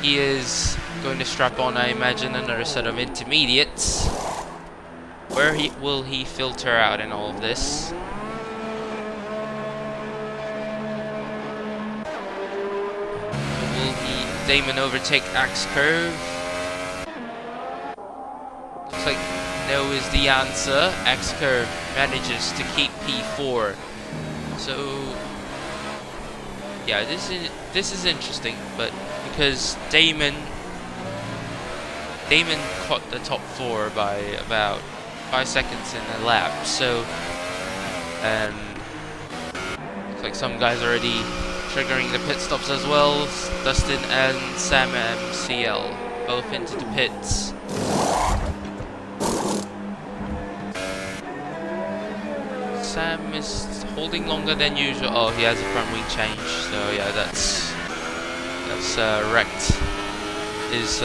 he is going to strap on, I imagine, another set of intermediates. Where will he filter out in all of this? Will Damon overtake axe curve? Looks like no is the answer. Axe curve manages to keep P4. So yeah, this is interesting, but because Damon caught the top 4 by about 5 seconds in a lap, so looks like some guys already triggering the pit stops as well. Dustin and Sam MCL both into the pits. Sam is holding longer than usual. Oh, he has a front wing change, so yeah, that's wrecked his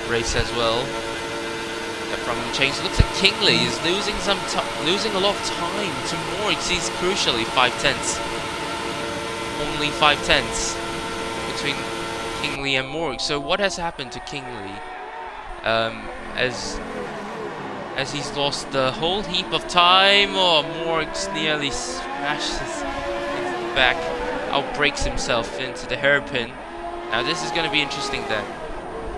race as well. The front wing change. Looks like Kingley is losing a lot of time to Morgs. He's crucially 5/10. Only 5/10 between Kingley and Morgs. So what has happened to Kingley? As he's lost the whole heap of time. Oh, Morgs nearly smashes into the back, outbreaks himself into the hairpin. Now this is going to be interesting then.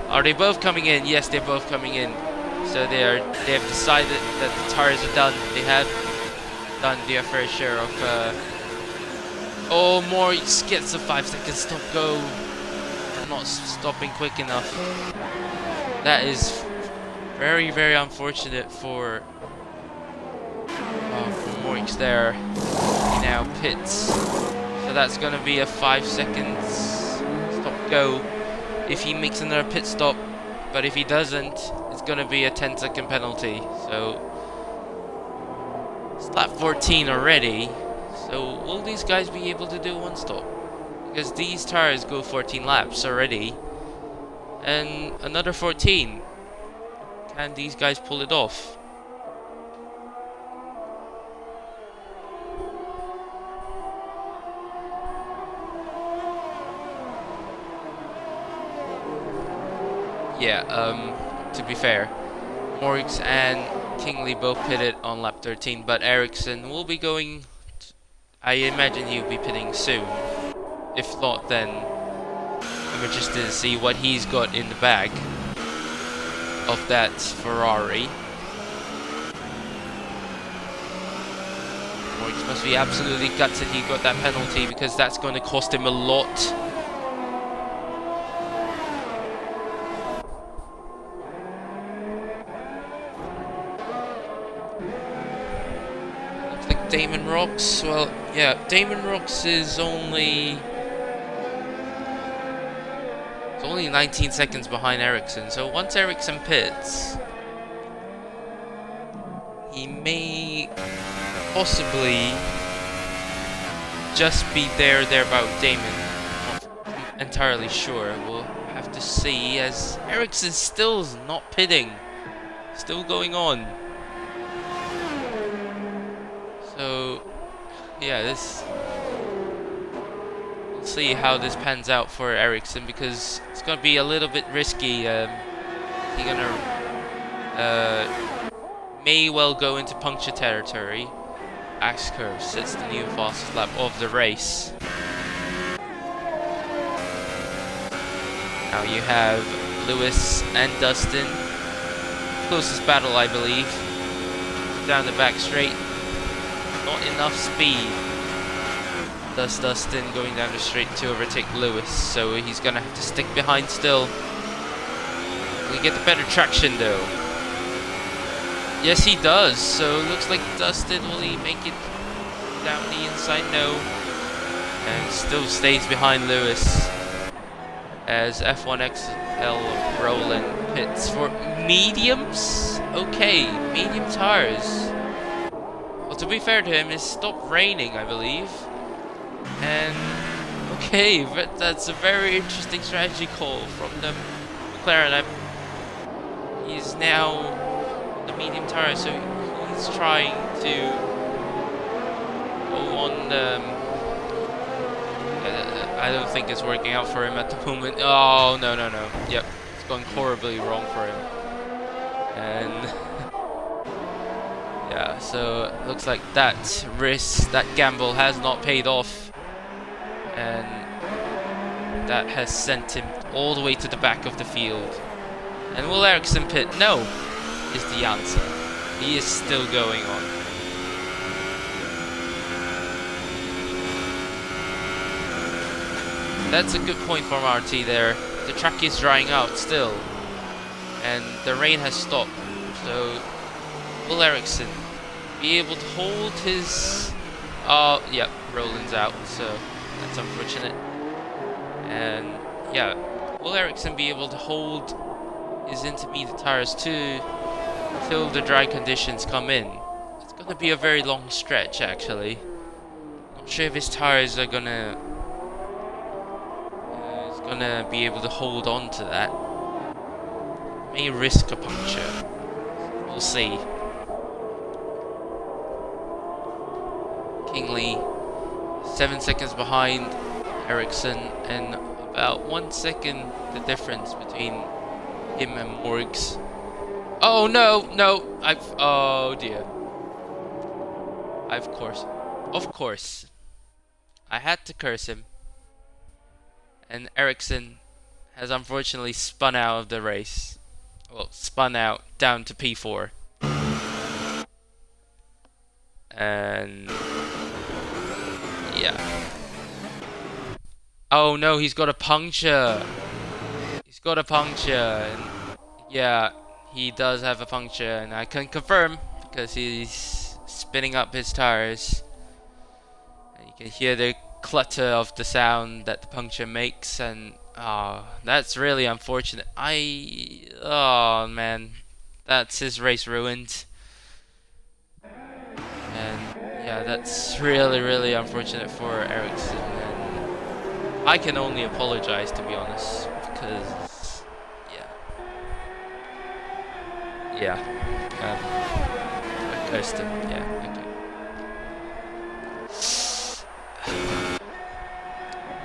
Are they both coming in? Yes, they're both coming in. So they have decided that the tires are done. They have done their fair share of. Oh, Morgs gets a 5-second stop go. Not stopping quick enough. That is very, very unfortunate for Morix there. He now pits. So that's gonna be a 5 seconds stop go if he makes another pit stop. But if he doesn't, it's gonna be a 10-second penalty. So it's lap 14 already. So will these guys be able to do one stop? Because these tires go 14 laps already. And another 14. Can these guys pull it off? Yeah, to be fair, Morix and Kingley both pitted on lap 13, but Ericsson will be going, I imagine he'll be pitting soon. If not, then I'm interested to see what he's got in the bag of that Ferrari. Morix must be absolutely gutted he got that penalty, because that's going to cost him a lot. Damon Rocks, well, yeah, Damon Rocks is only 19 seconds behind Ericsson, so once Ericsson pits, he may possibly just be thereabout Damon. Not entirely sure, we'll have to see, as Ericsson still's not pitting, still going on. So, yeah, we'll see how this pans out for Ericsson, because it's gonna be a little bit risky. He's gonna may well go into puncture territory. Axe curve sets the new fastest lap of the race. Now you have Lewis and Dustin, closest battle, I believe, down the back straight. Not enough speed. Thus Dustin going down the straight to overtake Lewis, so he's gonna have to stick behind still. We get the better traction though. Yes, he does. So looks like Dustin, will he make it down the inside? No. And still stays behind Lewis. As F1XL Roland pits for mediums. Okay, medium tires. Well, to be fair to him, it stopped raining, I believe. And, okay, but that's a very interesting strategy call from the McLaren. He's now the medium tire, so he's trying to go on the... I don't think it's working out for him at the moment. Oh, no. Yep, it's going horribly wrong for him. And... yeah, so it looks like that risk, that gamble has not paid off, and that has sent him all the way to the back of the field. And will Ericsson pit? No, is the answer. He is still going on. That's a good point from RT there. The track is drying out still, and the rain has stopped, so will Ericsson be able to hold his... oh, yeah, Roland's out, so that's unfortunate. And, yeah, will Ericsson be able to hold his intermediate tires too until the dry conditions come in? It's going to be a very long stretch, actually. Not sure if his tires are gonna be able to hold on to that. May risk a puncture. We'll see. Kingley 7 seconds behind Ericsson, and about 1 second the difference between him and Morix. Oh no, oh dear. Of course, I had to curse him. And Ericsson has unfortunately spun out of the race. Well, spun out down to P4. And yeah. Oh no, he's got a puncture. And yeah, he does have a puncture, and I can confirm because he's spinning up his tires. And you can hear the clutter of the sound that the puncture makes, and that's really unfortunate. Oh man, that's his race ruined. And yeah, that's really unfortunate for Ericsson. And I can only apologize, to be honest, because yeah, I cursed him. Yeah, okay.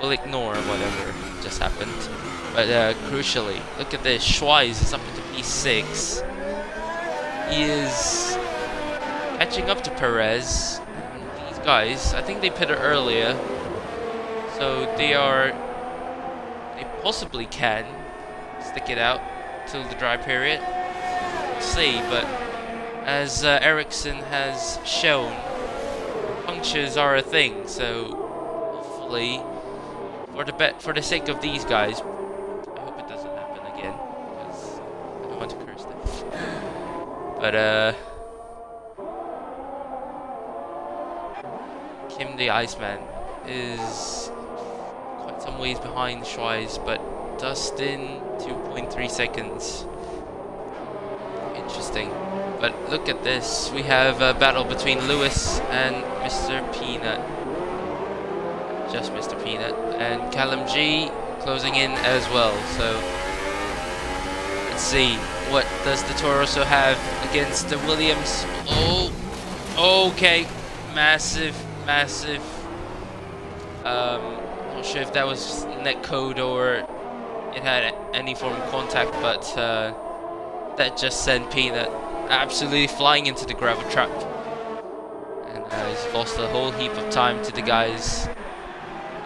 We'll ignore whatever just happened. But crucially, look at this. Schweiz is up into P6. He is catching up to Perez. And these guys, I think they pitted earlier, so they possibly can stick it out till the dry period. We'll see, but as Ericsson has shown, punctures are a thing. So hopefully, for the sake of these guys, I hope it doesn't happen again, because I don't want to curse them. But Kim the Iceman is quite some ways behind Schweiz, but Dustin 2.3 seconds. Interesting. But look at this. We have a battle between Lewis and Mr. Peanut. Just Mr. Peanut. And Callum G closing in as well. So let's see. What does the Torosso have against the Williams? Oh, okay. Massive. Not sure if that was net code or it had any form of contact, but that just sent Peanut absolutely flying into the gravel trap. And he's lost a whole heap of time to the guys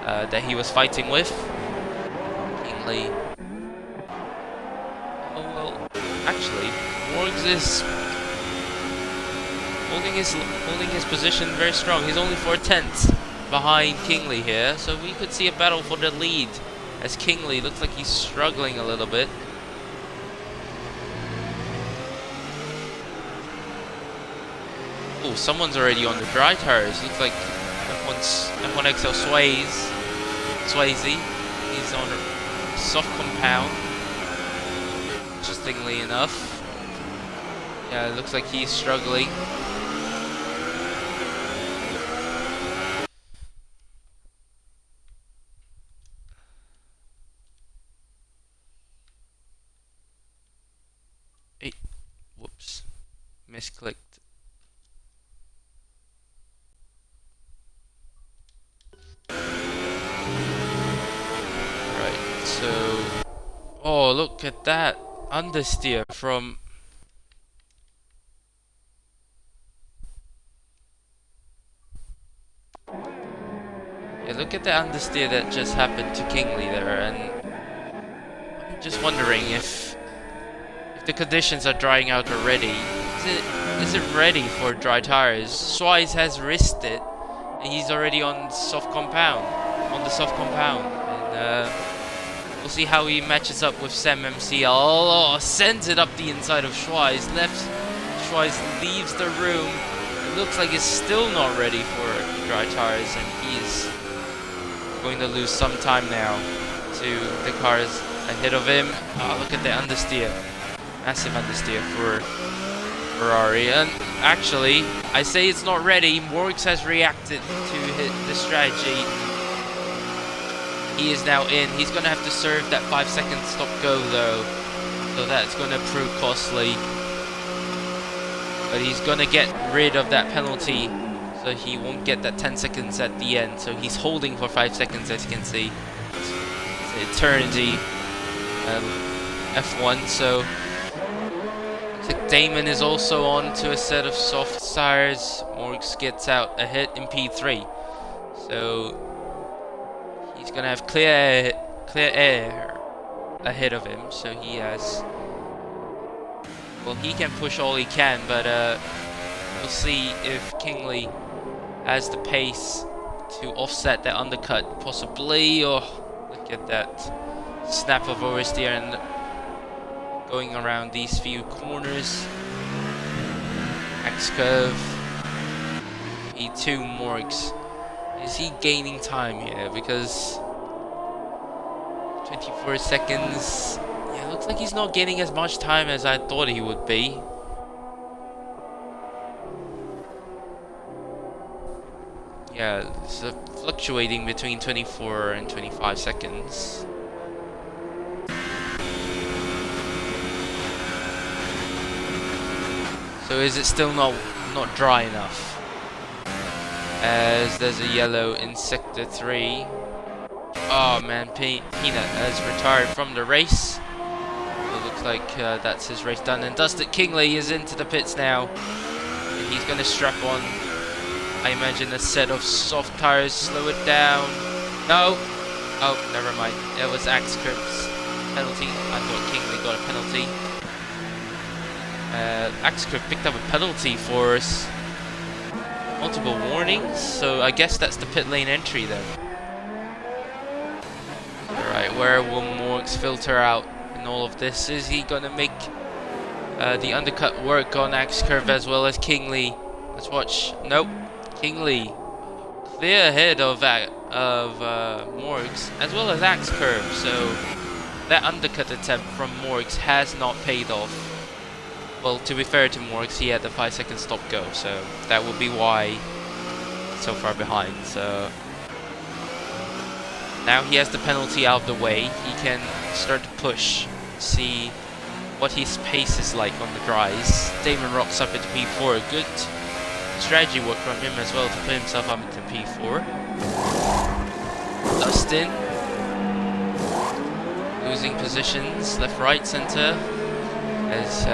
that he was fighting with. Kingsley. Oh well, actually, Morgs is holding his position very strong. He's only 4/10 behind Kingsley here, so we could see a battle for the lead as Kingsley looks like he's struggling a little bit. Oh, someone's already on the dry tires. Looks like F1XL Swayze. He's on a soft compound. Interestingly enough. Yeah, it looks like he's struggling. Hey, whoops. Misclicked. So, oh, look at that understeer from look at the understeer that just happened to Kingsley there, and I'm just wondering if the conditions are drying out already. Is it ready for dry tires? Schweiz has risked it, and he's already on the soft compound, and we'll see how he matches up with Sam MCL. Oh, sends it up the inside of Schweiz. Schweiz leaves the room. It looks like he's still not ready for dry tires, and he's going to lose some time now to the cars ahead of him. Oh, look at the understeer. Massive understeer for Ferrari. And actually, I say it's not ready. Morgs has reacted to the strategy. He is now in. He's going to have to serve that 5-second stop go though. So that's going to prove costly. But he's going to get rid of that penalty. So he won't get that 10 seconds at the end. So he's holding for 5 seconds, as you can see. It's eternity. F1. So Damon is also on to a set of soft tires. Morgs gets out a hit in P3. So he's gonna have clear air ahead of him, so he has. Well, he can push all he can, but we'll see if Kingsley has the pace to offset that undercut, possibly. Oh, look at that snap of oversteer and going around these few corners. Max curve. P2 Morgs. Is he gaining time here? Because 24 seconds. Yeah, looks like he's not gaining as much time as I thought he would be. Yeah, it's fluctuating between 24 and 25 seconds. So is it still not dry enough? As there's a yellow in sector 3. Oh man, Peanut has retired from the race. It looks like that's his race done. And Dustin Kingley is into the pits now. And he's going to strap on, I imagine, a set of soft tires, slow it down. No! Oh, never mind. It was acxcve's penalty. I thought Kingley got a penalty. acxcve picked up a penalty for multiple warnings, so I guess that's the pit lane entry then. Alright, where will Morgs filter out in all of this? Is he gonna make the undercut work on acxcve as well as Kingley? Let's watch. Nope. Kingley clear ahead of Morgs as well as acxcve, so that undercut attempt from Morgs has not paid off. Well, to be fair to Morgs, he had the 5-second stop go, so that would be why he's so far behind. So now he has the penalty out of the way. He can start to push, see what his pace is like on the dries. Damon rocks up into P4. Good strategy work from him as well to put himself up into P4. Dustin losing positions, left, right, center, as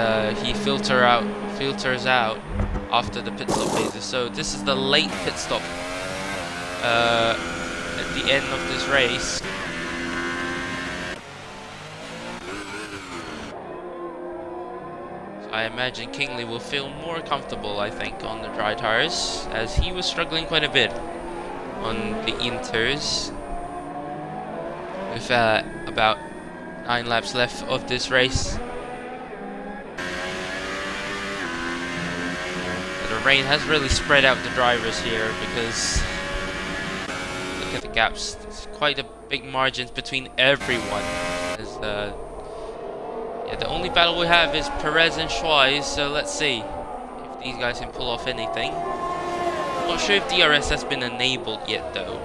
he filters out after the pit stop phases. So this is the late pit stop at the end of this race. So I imagine Kingley will feel more comfortable, I think, on the dry tires, as he was struggling quite a bit on the inters. With about 9 laps left of this race. The rain has really spread out the drivers here, because look at the gaps. There's quite a big margins between everyone. As, yeah, the only battle we have is Perez and Schweiz, so let's see if these guys can pull off anything. I'm not sure if DRS has been enabled yet though,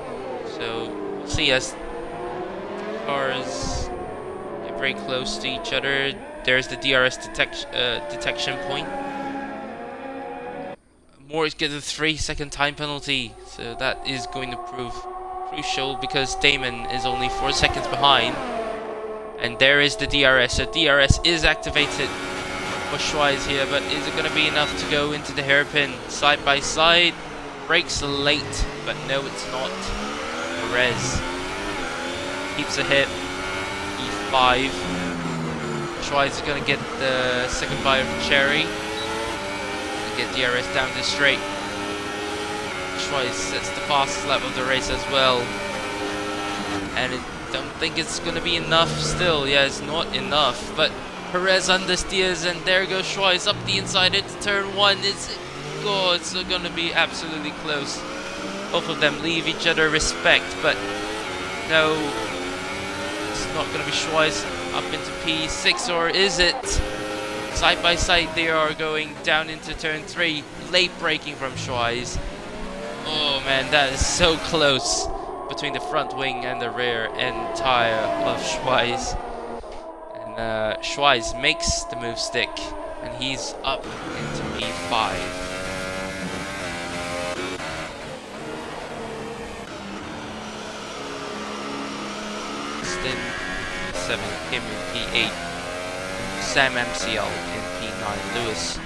so we'll see. As cars get very close to each other, there's the DRS detection point. Morris gets a 3-second time penalty, so that is going to prove crucial because Damon is only 4 seconds behind. And there is the DRS, so DRS is activated for Schweiz here, but is it going to be enough to go into the hairpin? Side by side, brakes late, but no it's not. Perez keeps ahead, E5. Schweiz is going to get the second bite of Cherry. Get DRS down this straight. Schweiz sets the fastest lap of the race as well. And I don't think it's going to be enough still. Yeah, it's not enough. But Perez understeers, and there goes Schweiz up the inside into turn 1. It's going to be absolutely close. Both of them leave each other respect, but no, it's not going to be Schweiz up into P6, or is it? Side by side they are going down into turn 3. Late braking from Schweiz. Oh man, that is so close between the front wing and the rear end tire of Schweiz. And Schweiz makes the move stick, and he's up into P5. Stin P7, Kim in P8. Sam MCL in P9, Lewis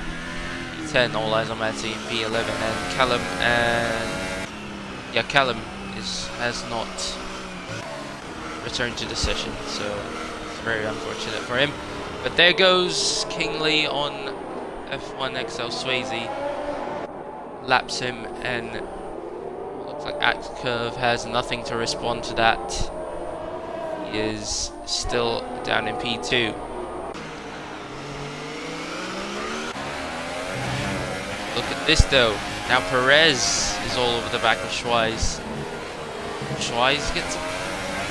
P10, all eyes on Matty in P11, and Callum Callum has not returned to the session, so it's very unfortunate for him. But there goes Kingley on F1 XL Swayze, laps him, and looks like acxcve has nothing to respond to that. He is still down in P2. Look at this though, Now Perez is all over the back of Schweiz. Schweiz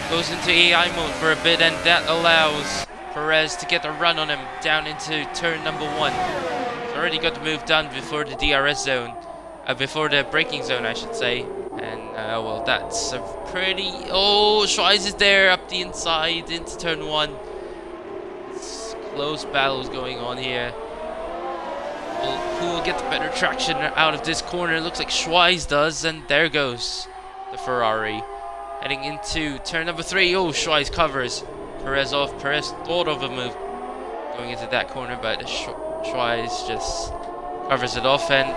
goes into AI mode for a bit, and that allows Perez to get a run on him down into turn number 1. He's already got the move done before the DRS zone, before the braking zone, I should say. And well, that's a pretty. Oh, Schweiz is there up the inside into turn 1. It's close battles going on here. Who will get the better traction out of this corner? It looks like Schweiz does, and there goes the Ferrari. Heading into turn number 3. Oh, Schweiz covers Perez off. Perez thought of a move going into that corner, but Schweiz just covers it off, and it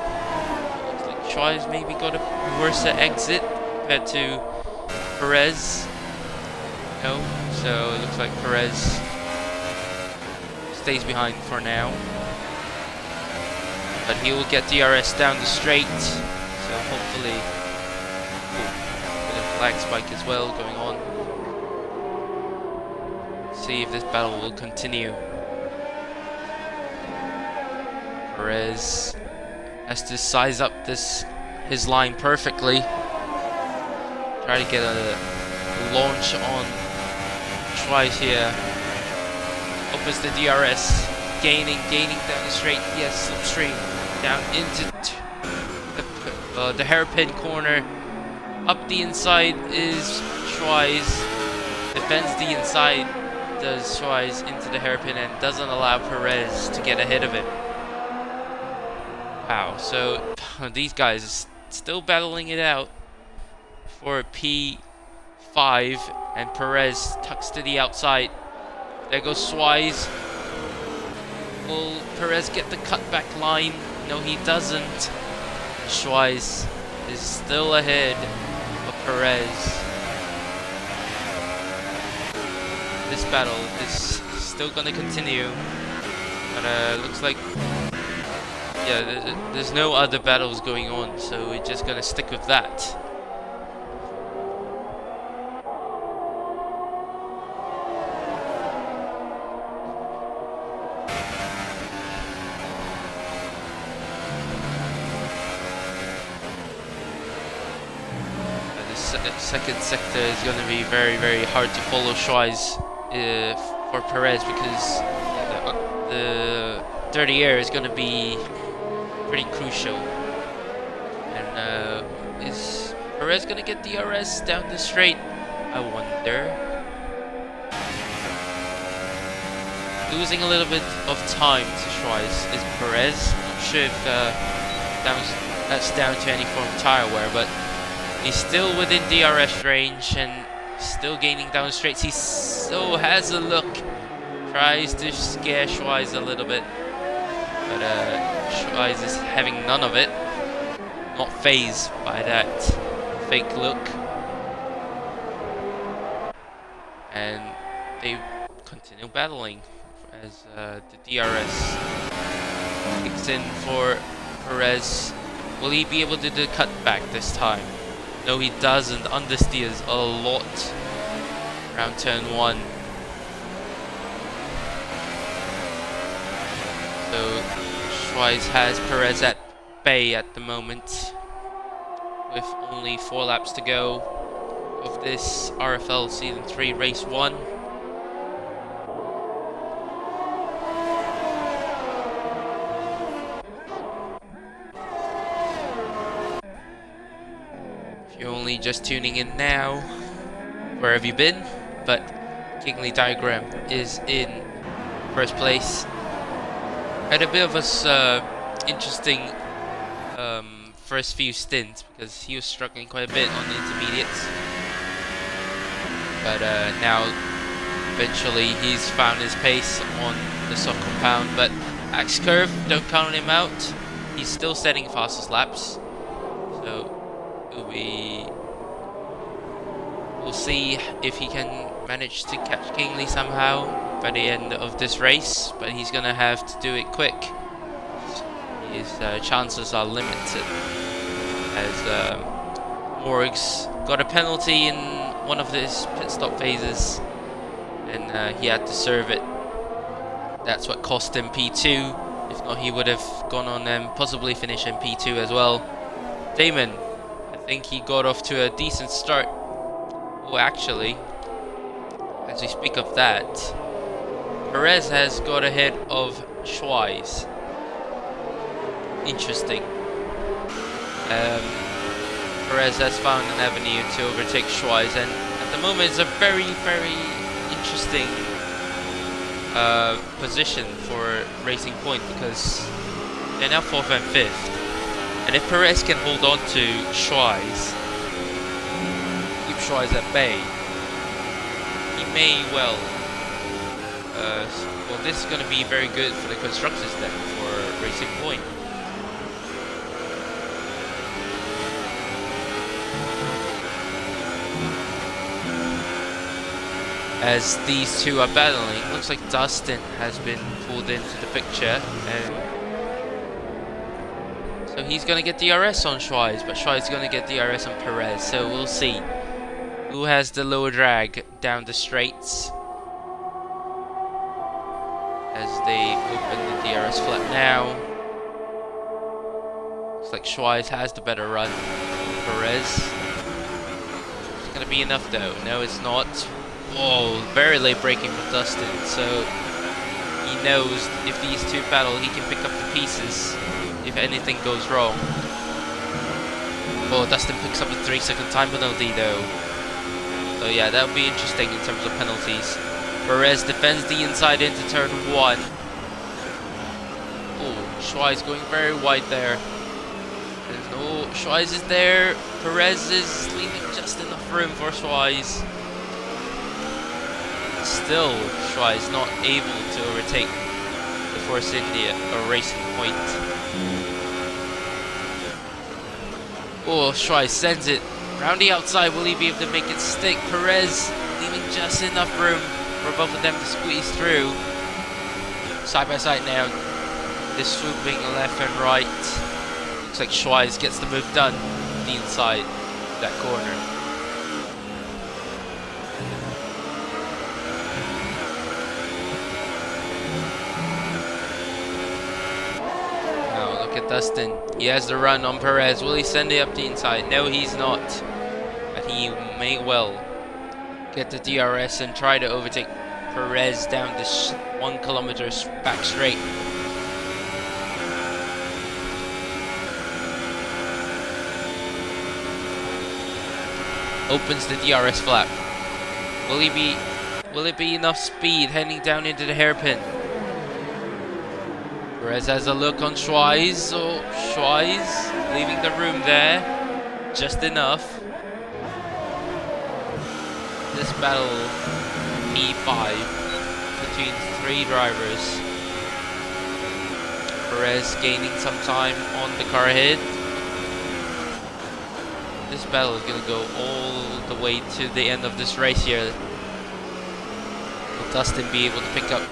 looks like Schweiz maybe got a worse exit compared to Perez. No, so it looks like Perez stays behind for now. But he will get DRS down the straight, so hopefully. Ooh, bit of flag spike as well going on. See if this battle will continue. Perez has to size up his line perfectly. Try to get a launch on Schweiz here. Opens the DRS. Gaining down the straight. Yes, slipstream down into the hairpin corner. Up the inside is Schweiz. Defends the inside, does Schweiz into the hairpin, and doesn't allow Perez to get ahead of it. Wow, so these guys are still battling it out for P5, and Perez tucks to the outside. There goes Schweiz. Will Perez get the cutback line? No, he doesn't. Schweiz is still ahead of Perez. This battle is still going to continue, but looks like there's no other battles going on, so we're just going to stick with that. Second sector is going to be very, very hard to follow Schweiz for Perez, because the dirty air is going to be pretty crucial. And is Perez going to get DRS down the straight? I wonder. Losing a little bit of time to Schweiz is Perez. I'm not sure if that's down to any form of tire wear, but he's still within DRS range and still gaining down the straights. He so has a look. Tries to scare Schweiz a little bit. But Schweiz is having none of it. Not fazed by that fake look. And they continue battling as the DRS kicks in for Perez. Will he be able to do the cutback this time? No, he doesn't. Understeers a lot around turn 1. So Schweiz has Perez at bay at the moment, with only 4 laps to go of this RFL Season 3 Race 1. You're only just tuning in now, where have you been? But Kingley Diagram is in first place. Had a bit of a interesting first few stints, because he was struggling quite a bit on the intermediates. But now, eventually, he's found his pace on the soft compound. But acxcve, don't count him out. He's still setting fastest laps. So we'll see if he can manage to catch Kingley somehow by the end of this race, but he's gonna have to do it quick. His chances are limited, as Morgs got a penalty in one of his pit stop phases, and he had to serve it. That's what cost him P2. If not, he would have gone on and possibly finished in P2 as well. Damon, I think he got off to a decent start. Oh, actually, as we speak of that, Perez has got ahead of Schweiz. Interesting. Perez has found an avenue to overtake Schweiz, and at the moment it's a very, very interesting position for Racing Point, because they're now 4th and 5th, and if Perez can hold on to Schweiz, keep Schweiz at bay, he may well. Well, this is going to be very good for the constructors then, for Racing Point. As these two are battling, looks like Dustin has been pulled into the picture, and so he's going to get DRS on Schweiz, but Schweiz is going to get DRS on Perez, so we'll see who has the lower drag down the straights as they open the DRS flap now. Looks like Schweiz has the better run. Perez. It's going to be enough though. No, it's not. Oh, very late braking from Dustin, so he knows if these two battle, he can pick up the pieces if anything goes wrong. Oh, Dustin picks up a 3-second time penalty though. So yeah, that'll be interesting in terms of penalties. Perez defends the inside into turn 1. Oh, Schweiz going very wide there. There's no, Schweiz is there. Perez is leaving just enough room for Schweiz. Still, Schweiz not able to overtake the Force India or Racing Point. Oh, Schweiz sends it round the outside. Will he be able to make it stick? Perez leaving just enough room for both of them to squeeze through. Side by side now. This swooping left and right. Looks like Schweiz gets the move done. The inside that corner. Now look at Dustin. He has the run on Perez. Will he send it up the inside? No, he's not. But he may well get the DRS and try to overtake Perez down this 1 kilometer back straight. Opens the DRS flap. Will it be enough speed heading down into the hairpin? Perez has a look on Schweiz. Oh, Schweiz leaving the room there. Just enough. This battle E5 between 3 drivers. Perez gaining some time on the car ahead. This battle is going to go all the way to the end of this race here. Will Dustin be able to pick up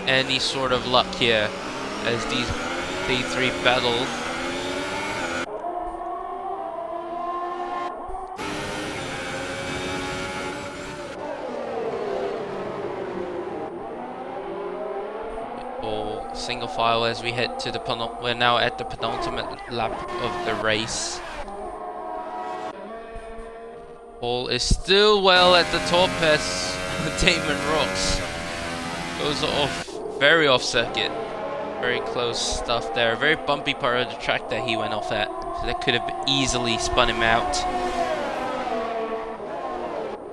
any sort of luck here as these 3 battle? Single file as we head to the we're now at the penultimate lap of the race. Paul is still well at the top as Damon rocks. Goes off, very off circuit. Very close stuff there. Very bumpy part of the track that he went off at. So that could have easily spun him out.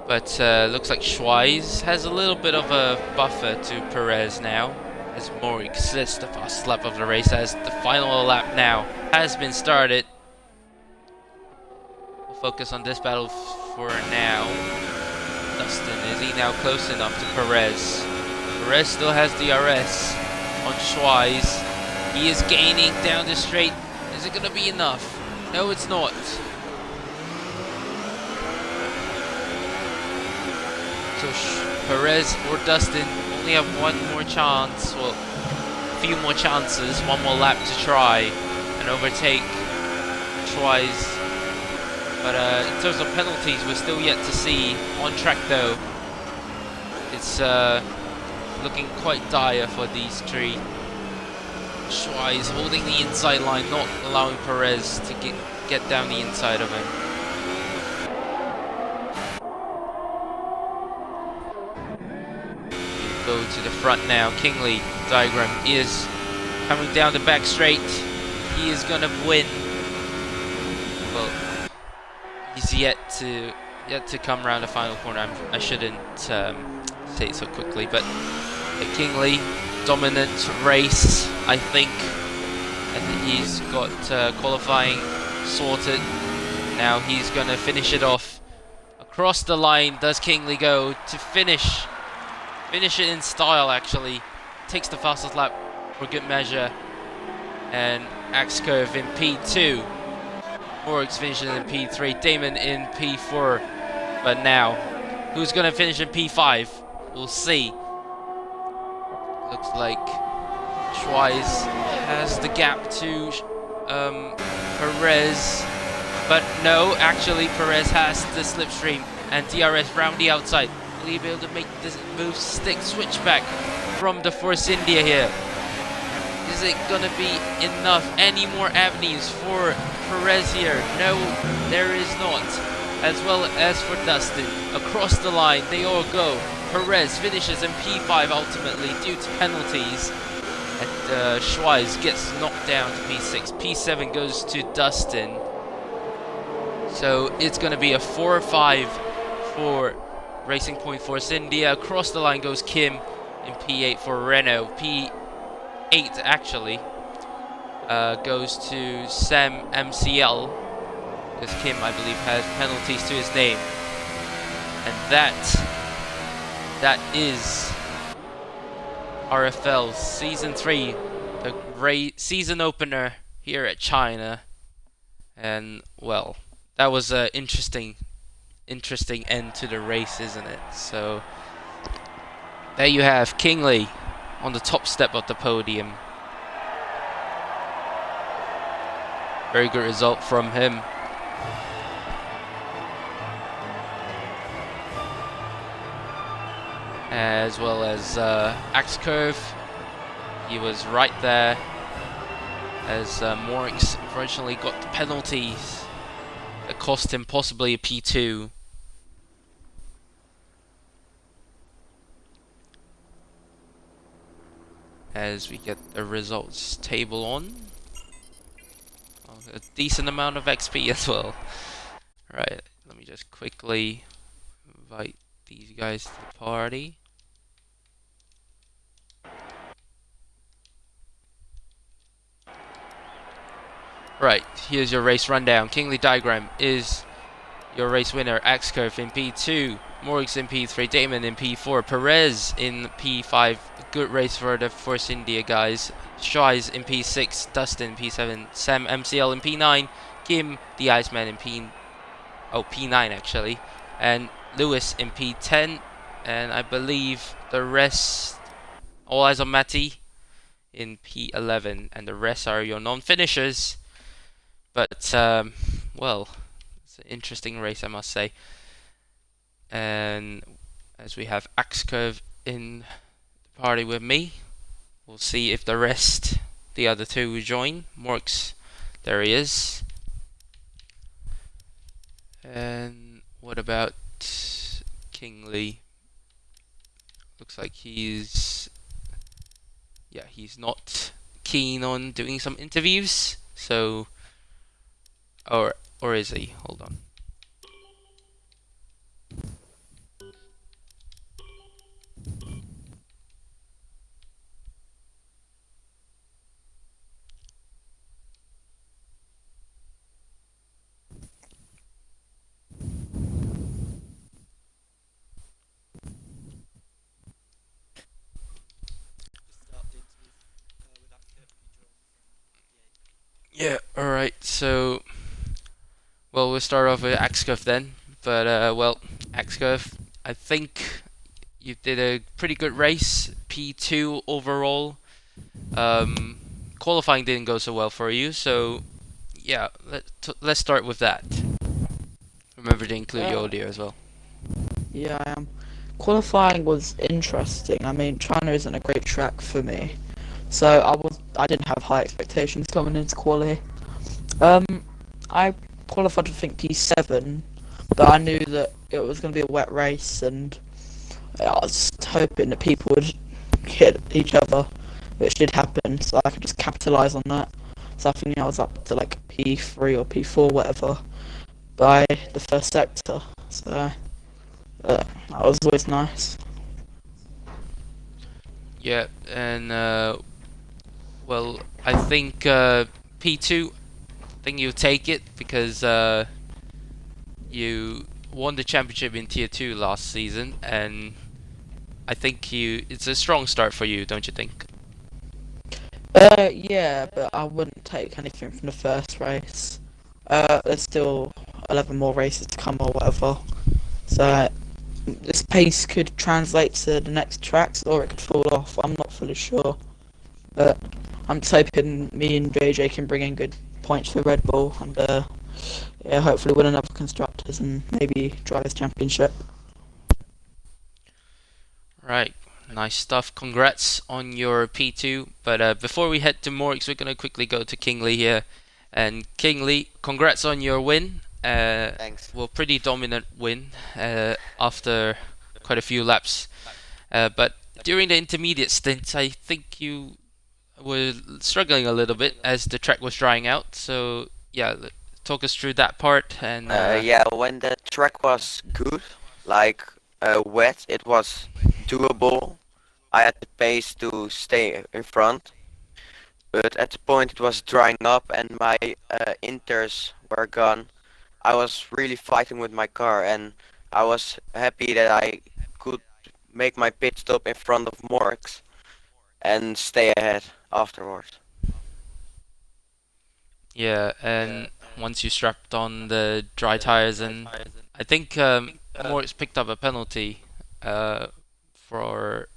But looks like Schweiz has a little bit of a buffer to Perez now. As Moric sits the fastest lap of the race, as the final lap now has been started. We'll focus on this battle for now. Dustin, is he now close enough to Perez? Perez still has DRS on Schweiz. He is gaining down the straight. Is it going to be enough? No, it's not. So Perez or Dustin only have one more chance, well, a few more chances, one more lap to try and overtake Schweiz. But in terms of penalties, we're still yet to see. On track though, it's looking quite dire for these 3. Schweiz holding the inside line, not allowing Perez to get down the inside of him. We go to the front now. Kingley diagram is coming down the back straight. He is gonna win. Well, he's yet to come around the final corner. I shouldn't say it so quickly, but Kingley, dominant race, I think. And he's got qualifying sorted. Now he's gonna finish it off. Across the line does Kingley go to finish it in style, actually. Takes the fastest lap for good measure. And acxcve in P2. Morix finishes in P3. Damon in P4. But now, who's gonna finish in P5? We'll see. Looks like Schweiz has the gap to Perez, but no, actually Perez has the slipstream, and DRS round the outside. Will he be able to make this move stick switchback from the Force India here? Is it gonna be enough? Any more avenues for Perez here? No, there is not. As well as for Dustin. Across the line, they all go. Perez finishes in P5 ultimately due to penalties. And Schweiz gets knocked down to P6. P7 goes to Dustin. So it's going to be a 4-5 for Racing Point Force India. Across the line goes Kim in P8 for Renault. P8 actually goes to Sam MCL. Because Kim, I believe, has penalties to his name. And that is RFL Season 3, the great season opener here at China. And, well, that was an interesting end to the race, isn't it? So, there you have Kingley on the top step of the podium. Very good result from him. As well as acxcve, he was right there, as Morix unfortunately got the penalties that cost him possibly a P2. As we get the results table on, a decent amount of XP as well. Right, let me just quickly invite these guys to the party. Right, here's your race rundown. Kingley diagram is your race winner. acxcve in P2, Morix in P3, Damon in P4, Perez in P5. Good race for the Force India guys. Schweiz in P6, Dustin in P7, Sam MCL in P9, Kim the Iceman in P9 actually, and Lewis in P10, and I believe the rest, all eyes on Matty in P11, and the rest are your non-finishers. But, well, it's an interesting race, I must say. And as we have acxcve in the party with me, we'll see if the rest, the other two, will join. Morix, there he is. And what about Kingley? Looks like he's not keen on doing some interviews, so or is he? Hold on. Yeah, alright, so well, we'll start off with acxcve then. But well, acxcve, I think you did a pretty good race, P2 overall. Qualifying didn't go so well for you, so yeah, let's start with that. Remember to include your audio as well. Yeah, I am. Qualifying was interesting. I mean, China isn't a great track for me, so I didn't have high expectations coming into quali. I qualified, I think, P7, but I knew that it was going to be a wet race, and I was just hoping that people would hit each other, which did happen, so I could just capitalise on that. So I think I was up to like P3 or P4, whatever, by the first sector. So that was always nice. Yeah, and well, I think P2. I think you'll take it because you won the championship in Tier 2 last season, and I think it's a strong start for you, don't you think? Yeah, but I wouldn't take anything from the first race. There's still 11 more races to come or whatever. So this pace could translate to the next tracks, or it could fall off. I'm not fully sure, but I'm just hoping me and JJ can bring in good points for Red Bull, and yeah, hopefully win another constructors and maybe drivers championship. Right, nice stuff. Congrats on your P2. But before we head to Morix, we're gonna quickly go to Kingley here. And Kingley, congrats on your win. Thanks. Well, pretty dominant win after quite a few laps. But during the intermediate stints, I think you were struggling a little bit as the track was drying out. So yeah, talk us through that part. And Yeah, when the track was good, like wet, it was doable. I had the pace to stay in front, but at the point it was drying up and my inters were gone. I was really fighting with my car, and I was happy that I could make my pit stop in front of Morx and stay ahead afterwards. yeah, and once you strapped on the dry tires, and I think Moritz picked up a penalty for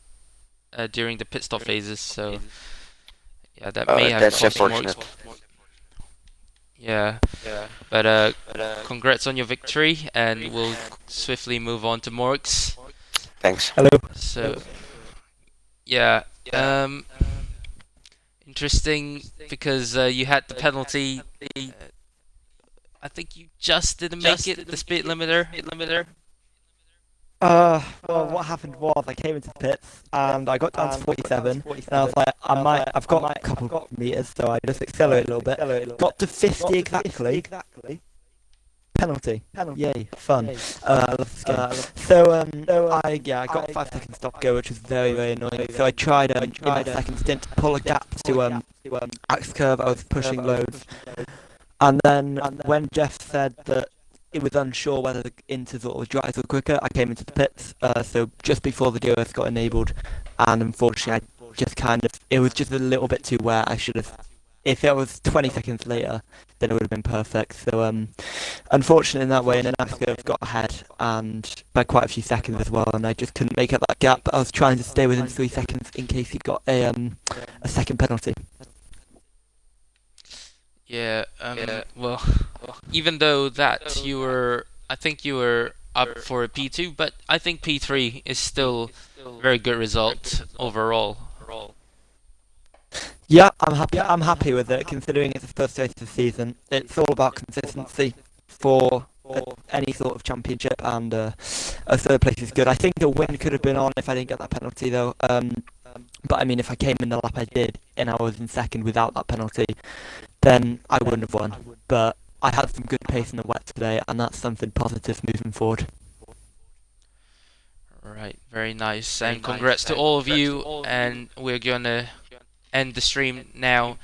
during the pit stop phases. So yeah, that may have That's cost Moritz. unfortunate. Yeah, but congrats on your victory, and we'll swiftly move on to Moritz. Thanks. Hello. So yeah, interesting because you had the penalty. I think you just didn't make it the speed limiter. Well, what happened was I came into the pits and I got down to 47, and I was like, I've got a couple of meters, so I just accelerated a little bit. Got to 50 exactly. Penalty. Yay, fun. I love this game. So I got 5 seconds stop go, which was very, very annoying. So I tried in that second stint to pull a gap to acxcve. I was pushing loads. And then when Jeff said that it was unsure whether the inters or dries were quicker, I came into the pits, so just before the DOS got enabled, and unfortunately I just it was just a little bit too wet. I should have, if it was 20 seconds later, then it would have been perfect. So unfortunate in that way, and then acxcve got ahead, and by quite a few seconds as well, and I just couldn't make up that gap, but I was trying to stay within 3 seconds in case he got a second penalty. Yeah. Well, even though that I think you were up for a P2, but I think P3 is still a very good result overall. Yeah, I'm happy with it, considering it's the first race of the season. It's all about consistency for any sort of championship, and a third place is good. I think a win could have been on if I didn't get that penalty, though. But I mean, if I came in the lap I did and I was in second without that penalty, then I wouldn't have won. But I had some good pace in the wet today, and that's something positive moving forward. Right, very nice, and congrats to all of you. And we're gonna end the stream now.